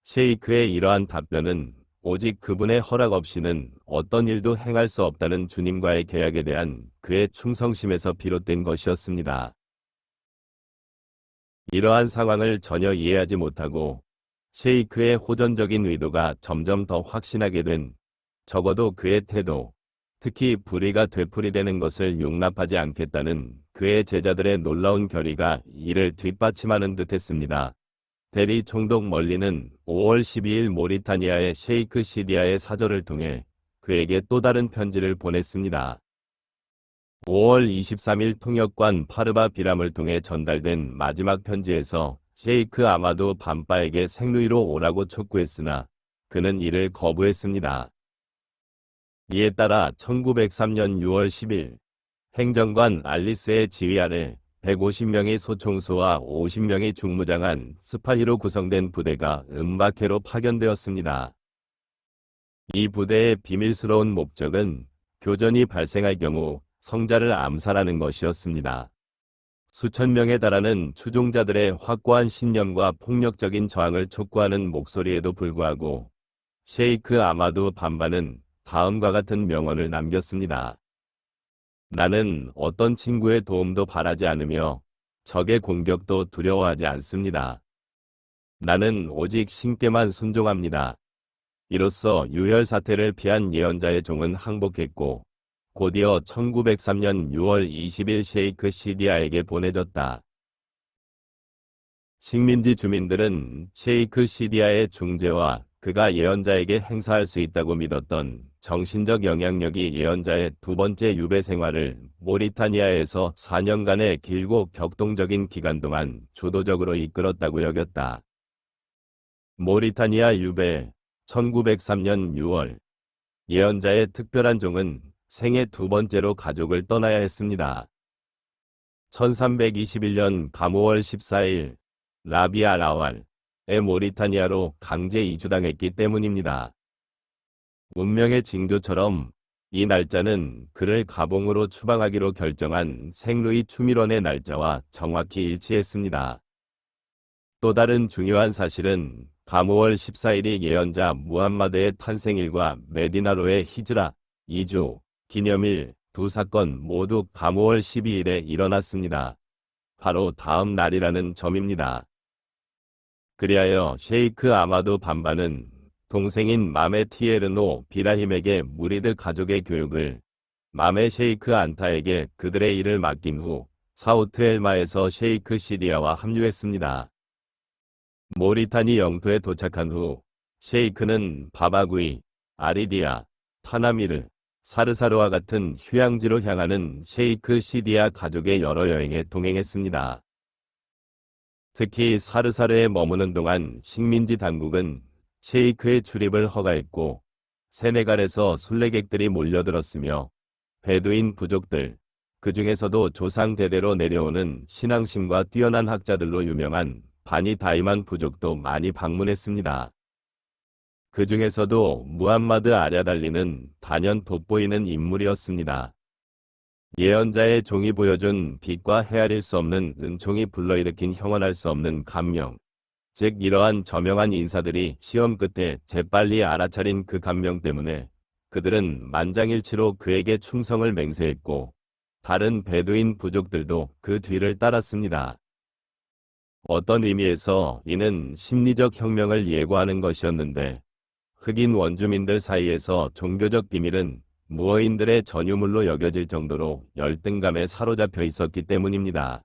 셰이크의 이러한 답변은 오직 그분의 허락 없이는 어떤 일도 행할 수 없다는 주님과의 계약에 대한 그의 충성심에서 비롯된 것이었습니다. 이러한 상황을 전혀 이해하지 못하고 셰이크의 호전적인 의도가 점점 더 확신하게 된 적어도 그의 태도, 특히 불의가 되풀이되는 것을 용납하지 않겠다는 그의 제자들의 놀라운 결의가 이를 뒷받침하는 듯했습니다. 대리 총독 멀리는 5월 12일 모리타니아의 셰이크 시디아의 사절을 통해 그에게 또 다른 편지를 보냈습니다. 5월 23일 통역관 파르바 비람을 통해 전달된 마지막 편지에서 셰이크 아마도 밤바에게 생루이로 오라고 촉구했으나 그는 이를 거부했습니다. 이에 따라 1903년 6월 10일 행정관 알리스의 지휘 아래 150명의 소총수와 50명의 중무장한 스파이로 구성된 부대가 음바케로 파견되었습니다. 이 부대의 비밀스러운 목적은 교전이 발생할 경우 성자를 암살하는 것이었습니다. 수천 명에 달하는 추종자들의 확고한 신념과 폭력적인 저항을 촉구하는 목소리에도 불구하고 셰이크 아마두 밤바는 다음과 같은 명언을 남겼습니다. 나는 어떤 친구의 도움도 바라지 않으며 적의 공격도 두려워하지 않습니다. 나는 오직 신께만 순종합니다. 이로써 유혈 사태를 피한 예언자의 종은 항복했고 곧이어 1903년 6월 20일 셰이크 시디아에게 보내졌다. 식민지 주민들은 셰이크 시디아의 중재와 그가 예언자에게 행사할 수 있다고 믿었던 정신적 영향력이 예언자의 두 번째 유배 생활을 모리타니아에서 4년간의 길고 격동적인 기간 동안 주도적으로 이끌었다고 여겼다. 모리타니아 유배 1903년 6월 예언자의 특별한 종은 생애 두 번째로 가족을 떠나야 했습니다. 1321년 가모월 14일 라비아 라왈의 모리타니아로 강제 이주당했기 때문입니다. 운명의 징조처럼 이 날짜는 그를 가봉으로 추방하기로 결정한 생루이 추미론의 날짜와 정확히 일치했습니다. 또 다른 중요한 사실은 가모월 14일이 예언자 무함마드의 탄생일과 메디나로의 히즈라, 이주, 기념일, 두 사건 모두 가모월 12일에 일어났습니다. 바로 다음 날이라는 점입니다. 그리하여 셰이크 아마두 반바는 동생인 맘의 티에르노 비라힘에게 무리드 가족의 교육을, 맘의 셰이크 안타에게 그들의 일을 맡긴 후 사우트 엘마에서 셰이크 시디아와 합류했습니다. 모리타니 영토에 도착한 후 셰이크는 바바구이, 아리디아, 타나미르, 사르사르와 같은 휴양지로 향하는 셰이크 시디아 가족의 여러 여행에 동행했습니다. 특히 사르사르에 머무는 동안 식민지 당국은 셰이크의 출입을 허가했고 세네갈에서 순례객들이 몰려들었으며 베두인 부족들, 그 중에서도 조상 대대로 내려오는 신앙심과 뛰어난 학자들로 유명한 바니 다이만 부족도 많이 방문했습니다. 그 중에서도 무함마드 아랴달리는 단연 돋보이는 인물이었습니다. 예언자의 종이 보여준 빛과 헤아릴 수 없는 은총이 불러일으킨 형언할 수 없는 감명, 즉 이러한 저명한 인사들이 시험 끝에 재빨리 알아차린 그 감명 때문에 그들은 만장일치로 그에게 충성을 맹세했고 다른 베두인 부족들도 그 뒤를 따랐습니다. 어떤 의미에서 이는 심리적 혁명을 예고하는 것이었는데 흑인 원주민들 사이에서 종교적 비밀은 무어인들의 전유물로 여겨질 정도로 열등감에 사로잡혀 있었기 때문입니다.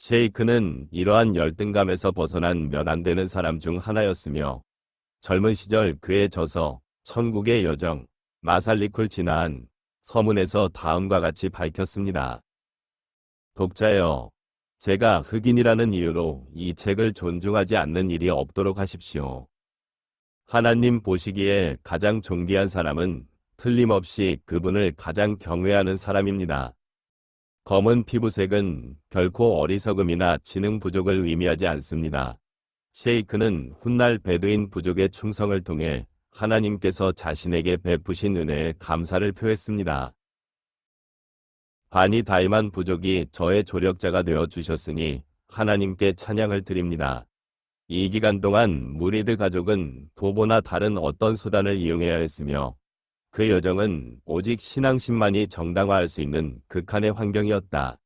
셰이크는 이러한 열등감에서 벗어난 몇 안 되는 사람 중 하나였으며 젊은 시절 그의 저서 천국의 여정 마살리쿨 진화한 서문에서 다음과 같이 밝혔습니다. 독자여, 제가 흑인이라는 이유로 이 책을 존중하지 않는 일이 없도록 하십시오. 하나님 보시기에 가장 존귀한 사람은 틀림없이 그분을 가장 경외하는 사람입니다. 검은 피부색은 결코 어리석음이나 지능 부족을 의미하지 않습니다. 셰이크는 훗날 베두인 부족의 충성을 통해 하나님께서 자신에게 베푸신 은혜에 감사를 표했습니다. 바니 다이만 부족이 저의 조력자가 되어 주셨으니 하나님께 찬양을 드립니다. 이 기간 동안 무리드 가족은 도보나 다른 어떤 수단을 이용해야 했으며 그 여정은 오직 신앙심만이 정당화할 수 있는 극한의 환경이었다.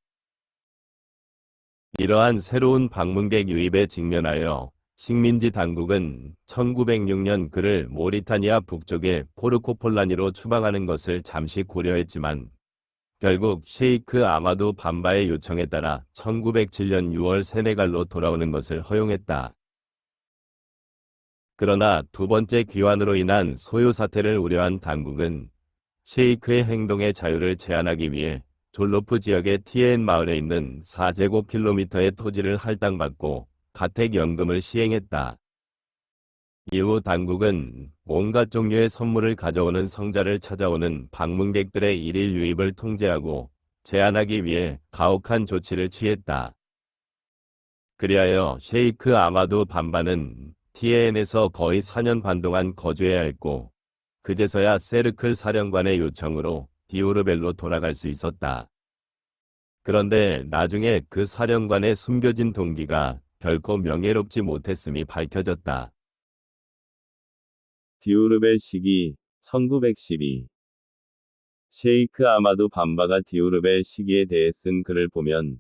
이러한 새로운 방문객 유입에 직면하여 식민지 당국은 1906년 그를 모리타니아 북쪽의 포르코폴라니로 추방하는 것을 잠시 고려했지만 결국 셰이크 아마두 반바의 요청에 따라 1907년 6월 세네갈로 돌아오는 것을 허용했다. 그러나 두 번째 귀환으로 인한 소요 사태를 우려한 당국은 셰이크의 행동의 자유를 제한하기 위해 졸로프 지역의 티에엔 마을에 있는 4제곱킬로미터의 토지를 할당받고 가택연금을 시행했다. 이후 당국은 온갖 종류의 선물을 가져오는 성자를 찾아오는 방문객들의 일일 유입을 통제하고 제한하기 위해 가혹한 조치를 취했다. 그리하여 셰이크 아마두 반바는 티에엔에서 거의 4년 반 동안 거주해야 했고 그제서야 세르클 사령관의 요청으로 디오르벨로 돌아갈 수 있었다. 그런데 나중에 그 사령관의 숨겨진 동기가 결코 명예롭지 못했음이 밝혀졌다. 디오르벨 시기 1912. 셰이크 아마두 밤바가 디오르벨 시기에 대해 쓴 글을 보면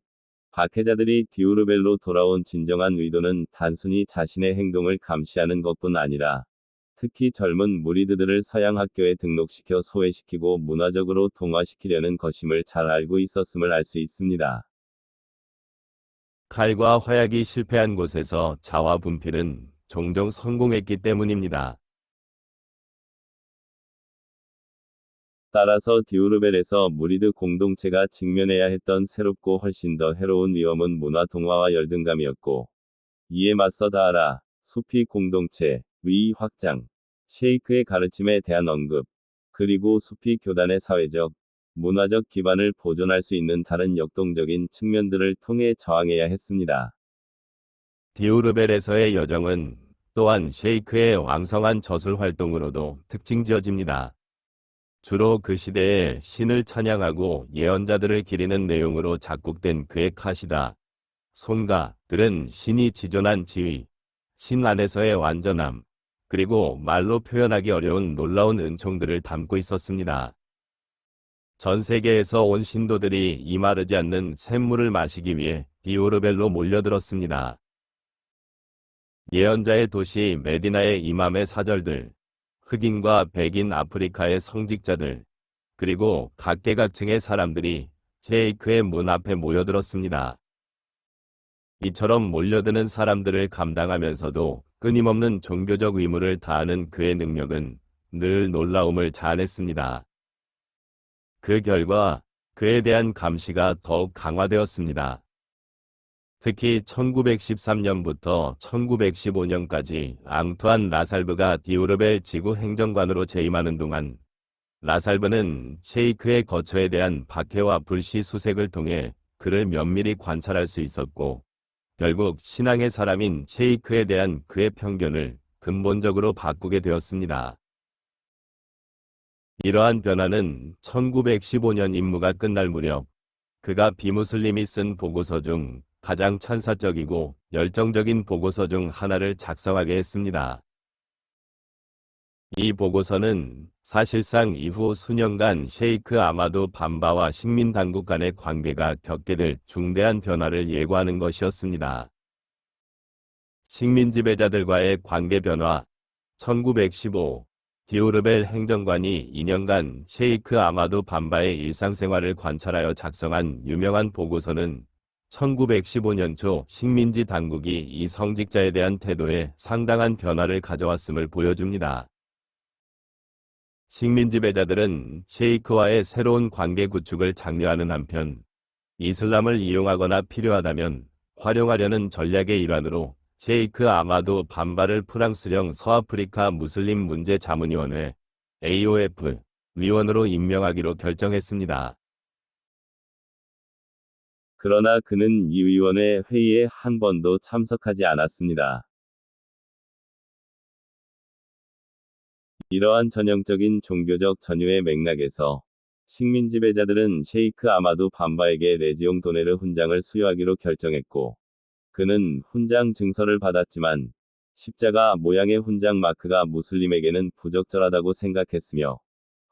박해자들이 디오르벨로 돌아온 진정한 의도는 단순히 자신의 행동을 감시하는 것뿐 아니라 특히 젊은 무리드들을 서양 학교에 등록시켜 소외시키고 문화적으로 동화시키려는 것임을 잘 알고 있었음을 알 수 있습니다. 칼과 화약이 실패한 곳에서 자화 분필은 종종 성공했기 때문입니다. 따라서 디오르벨에서 무리드 공동체가 직면해야 했던 새롭고 훨씬 더 해로운 위험은 문화 동화와 열등감이었고, 이에 맞서 다하라, 수피 공동체, 의 확장, 셰이크의 가르침에 대한 언급, 그리고 수피 교단의 사회적, 문화적 기반을 보존할 수 있는 다른 역동적인 측면들을 통해 저항해야 했습니다. 디오르벨에서의 여정은 또한 셰이크의 왕성한 저술 활동으로도 특징지어집니다. 주로 그 시대에 신을 찬양하고 예언자들을 기리는 내용으로 작곡된 그의 카시다, 손가들은 신이 지존한 지위, 신 안에서의 완전함, 그리고 말로 표현하기 어려운 놀라운 은총들을 담고 있었습니다. 전 세계에서 온 신도들이 이 마르지 않는 샘물을 마시기 위해 디오르벨로 몰려들었습니다. 예언자의 도시 메디나의 이맘의 사절들, 흑인과 백인 아프리카의 성직자들, 그리고 각계각층의 사람들이 셰이크의 문 앞에 모여들었습니다. 이처럼 몰려드는 사람들을 감당하면서도 끊임없는 종교적 의무를 다하는 그의 능력은 늘 놀라움을 자아냈습니다. 그 결과 그에 대한 감시가 더욱 강화되었습니다. 특히 1913년부터 1915년까지 앙투안 라살브가 디오르벨 지구 행정관으로 재임하는 동안 라살브는 셰이크의 거처에 대한 박해와 불시 수색을 통해 그를 면밀히 관찰할 수 있었고 결국 신앙의 사람인 셰이크에 대한 그의 편견을 근본적으로 바꾸게 되었습니다. 이러한 변화는 1915년 임무가 끝날 무렵 그가 비무슬림이 쓴 보고서 중 가장 찬사적이고 열정적인 보고서 중 하나를 작성하게 했습니다. 이 보고서는 사실상 이후 수년간 셰이크 아마두 밤바와 식민당국 간의 관계가 겪게 될 중대한 변화를 예고하는 것이었습니다. 식민 지배자들과의 관계 변화 1915 디오르벨 행정관이 2년간 셰이크 아마두 밤바의 일상생활을 관찰하여 작성한 유명한 보고서는 1915년 초 식민지 당국이 이 성직자에 대한 태도에 상당한 변화를 가져왔음을 보여줍니다. 식민 지배자들은 셰이크와의 새로운 관계 구축을 장려하는 한편 이슬람을 이용하거나 필요하다면 활용하려는 전략의 일환으로 셰이크 아마두 밤바를 프랑스령 서아프리카 무슬림 문제 자문위원회 AOF 위원으로 임명하기로 결정했습니다. 그러나 그는 이 위원회 회의에 한 번도 참석하지 않았습니다. 이러한 전형적인 종교적 전유의 맥락에서 식민 지배자들은 셰이크 아마두 밤바에게 레지옹 도네르 훈장을 수여하기로 결정했고 그는 훈장 증서를 받았지만 십자가 모양의 훈장 마크가 무슬림에게는 부적절하다고 생각했으며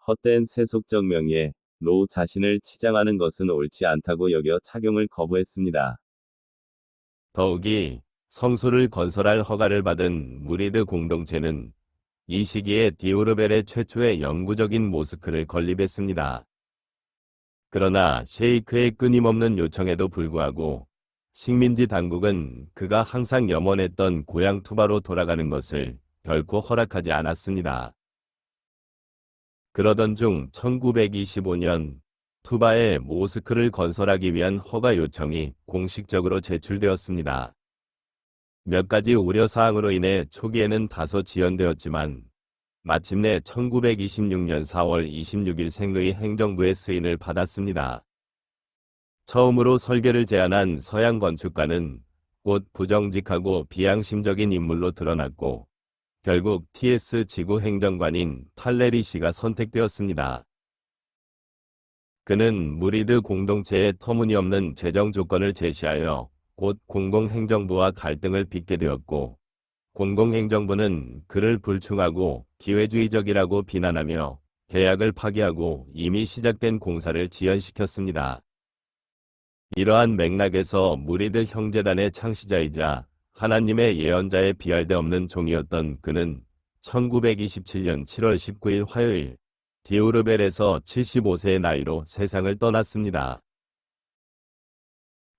헛된 세속적 명예로 자신을 치장하는 것은 옳지 않다고 여겨 착용을 거부했습니다. 더욱이 성소를 건설할 허가를 받은 무리드 공동체는 이 시기에 디오르벨의 최초의 영구적인 모스크를 건립했습니다. 그러나 셰이크의 끊임없는 요청에도 불구하고 식민지 당국은 그가 항상 염원했던 고향 투바로 돌아가는 것을 결코 허락하지 않았습니다. 그러던 중 1925년 투바에 모스크를 건설하기 위한 허가 요청이 공식적으로 제출되었습니다. 몇 가지 우려사항으로 인해 초기에는 다소 지연되었지만 마침내 1926년 4월 26일 생루이 행정부의 스인을 받았습니다. 처음으로 설계를 제안한 서양 건축가는 곧 부정직하고 비양심적인 인물로 드러났고 결국 TS 지구 행정관인 탈레리 씨가 선택되었습니다. 그는 무리드 공동체의 터무니없는 재정 조건을 제시하여 곧 공공행정부와 갈등을 빚게 되었고 공공행정부는 그를 불충하고 기회주의적이라고 비난하며 계약을 파기하고 이미 시작된 공사를 지연시켰습니다. 이러한 맥락에서 무리드 형제단의 창시자이자 하나님의 예언자의 비할 데 없는 종이었던 그는 1927년 7월 19일 화요일 디우르벨에서 75세의 나이로 세상을 떠났습니다.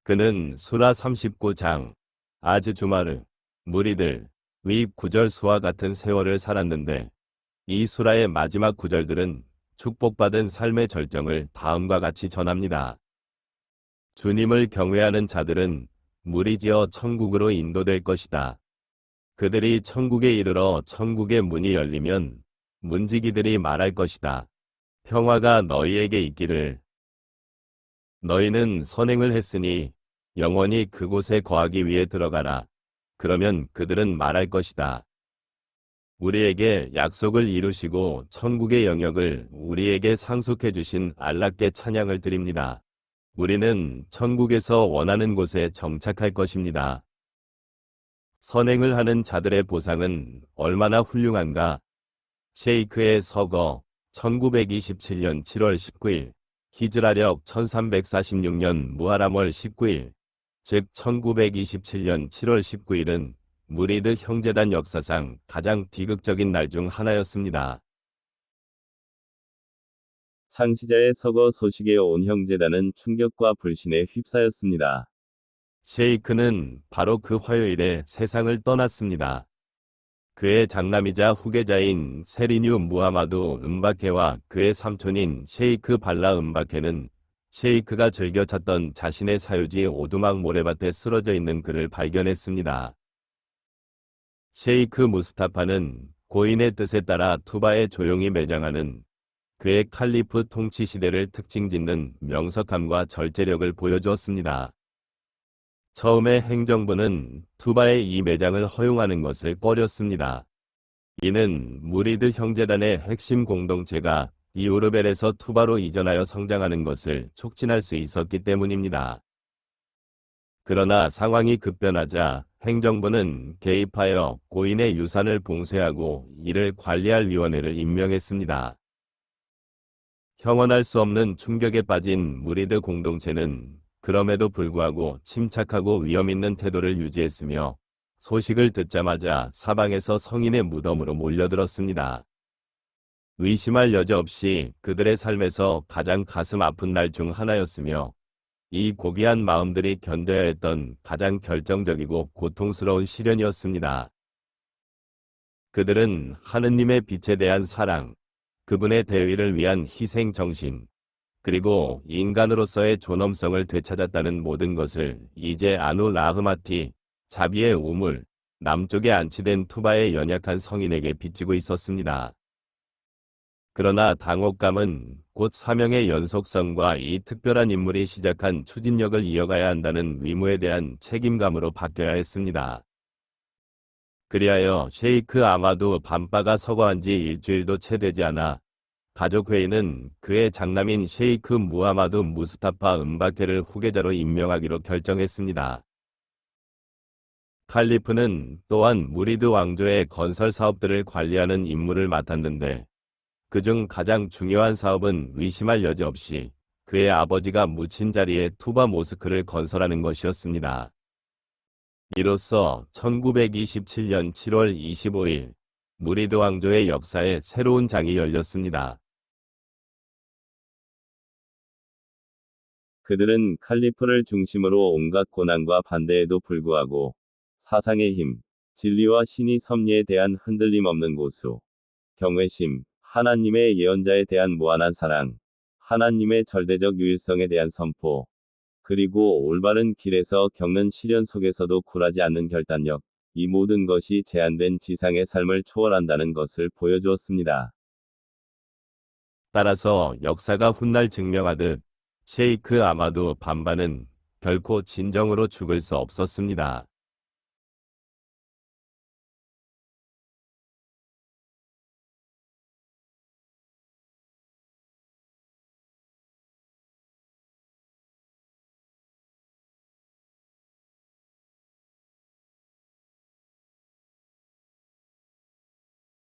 그는 수라 39장, 아즈 주마르, 무리들, 위 구절수와 같은 세월을 살았는데 이 수라의 마지막 구절들은 축복받은 삶의 절정을 다음과 같이 전합니다. 주님을 경외하는 자들은 무리지어 천국으로 인도될 것이다. 그들이 천국에 이르러 천국의 문이 열리면 문지기들이 말할 것이다. 평화가 너희에게 있기를. 너희는 선행을 했으니 영원히 그곳에 거하기 위해 들어가라. 그러면 그들은 말할 것이다. 우리에게 약속을 이루시고 천국의 영역을 우리에게 상속해 주신 알라께 찬양을 드립니다. 우리는 천국에서 원하는 곳에 정착할 것입니다. 선행을 하는 자들의 보상은 얼마나 훌륭한가. 셰이크의 서거 1927년 7월 19일 히즈라력 1346년 무하람월 19일 즉 1927년 7월 19일은 무리드 형제단 역사상 가장 비극적인 날 중 하나였습니다. 창시자의 서거 소식에 온 형제단은 충격과 불신에 휩싸였습니다. 셰이크는 바로 그 화요일에 세상을 떠났습니다. 그의 장남이자 후계자인 세리뉴 무하마두 음바케와 그의 삼촌인 셰이크 발라 음바케는 셰이크가 즐겨 찾던 자신의 사유지 오두막 모래밭에 쓰러져 있는 그를 발견했습니다. 셰이크 무스타파는 고인의 뜻에 따라 투바에 조용히 매장하는 그의 칼리프 통치 시대를 특징짓는 명석함과 절제력을 보여주었습니다. 처음에 행정부는 투바의 이 매장을 허용하는 것을 꺼렸습니다. 이는 무리드 형제단의 핵심 공동체가 디우르벨에서 투바로 이전하여 성장하는 것을 촉진할 수 있었기 때문입니다. 그러나 상황이 급변하자 행정부는 개입하여 고인의 유산을 봉쇄하고 이를 관리할 위원회를 임명했습니다. 형언할 수 없는 충격에 빠진 무리드 공동체는 그럼에도 불구하고 침착하고 위험 있는 태도를 유지했으며 소식을 듣자마자 사방에서 성인의 무덤으로 몰려들었습니다. 의심할 여지 없이 그들의 삶에서 가장 가슴 아픈 날 중 하나였으며 이 고귀한 마음들이 견뎌야 했던 가장 결정적이고 고통스러운 시련이었습니다. 그들은 하느님의 빛에 대한 사랑, 그분의 대의를 위한 희생 정신, 그리고 인간으로서의 존엄성을 되찾았다는 모든 것을 이제 아누 라흐마티, 자비의 우물, 남쪽에 안치된 투바의 연약한 성인에게 비치고 있었습니다. 그러나 당혹감은 곧 사명의 연속성과 이 특별한 인물이 시작한 추진력을 이어가야 한다는 의무에 대한 책임감으로 바뀌어야 했습니다. 그리하여 셰이크 아마두 밤바가 서거한 지 일주일도 채 되지 않아 가족회의는 그의 장남인 셰이크 무하마두 무스타파 음바케를 후계자로 임명하기로 결정했습니다. 칼리프는 또한 무리드 왕조의 건설 사업들을 관리하는 임무를 맡았는데 그중 가장 중요한 사업은 의심할 여지 없이 그의 아버지가 묻힌 자리에 투바 모스크를 건설하는 것이었습니다. 이로써 1927년 7월 25일 무리드 왕조의 역사에 새로운 장이 열렸습니다. 그들은 칼리프를 중심으로 온갖 고난과 반대에도 불구하고 사상의 힘, 진리와 신의 섭리에 대한 흔들림 없는 고수, 경외심, 하나님의 예언자에 대한 무한한 사랑, 하나님의 절대적 유일성에 대한 선포, 그리고 올바른 길에서 겪는 시련 속에서도 굴하지 않는 결단력, 이 모든 것이 제한된 지상의 삶을 초월한다는 것을 보여주었습니다. 따라서 역사가 훗날 증명하듯 셰이크 아마두 밤바는 결코 진정으로 죽을 수 없었습니다.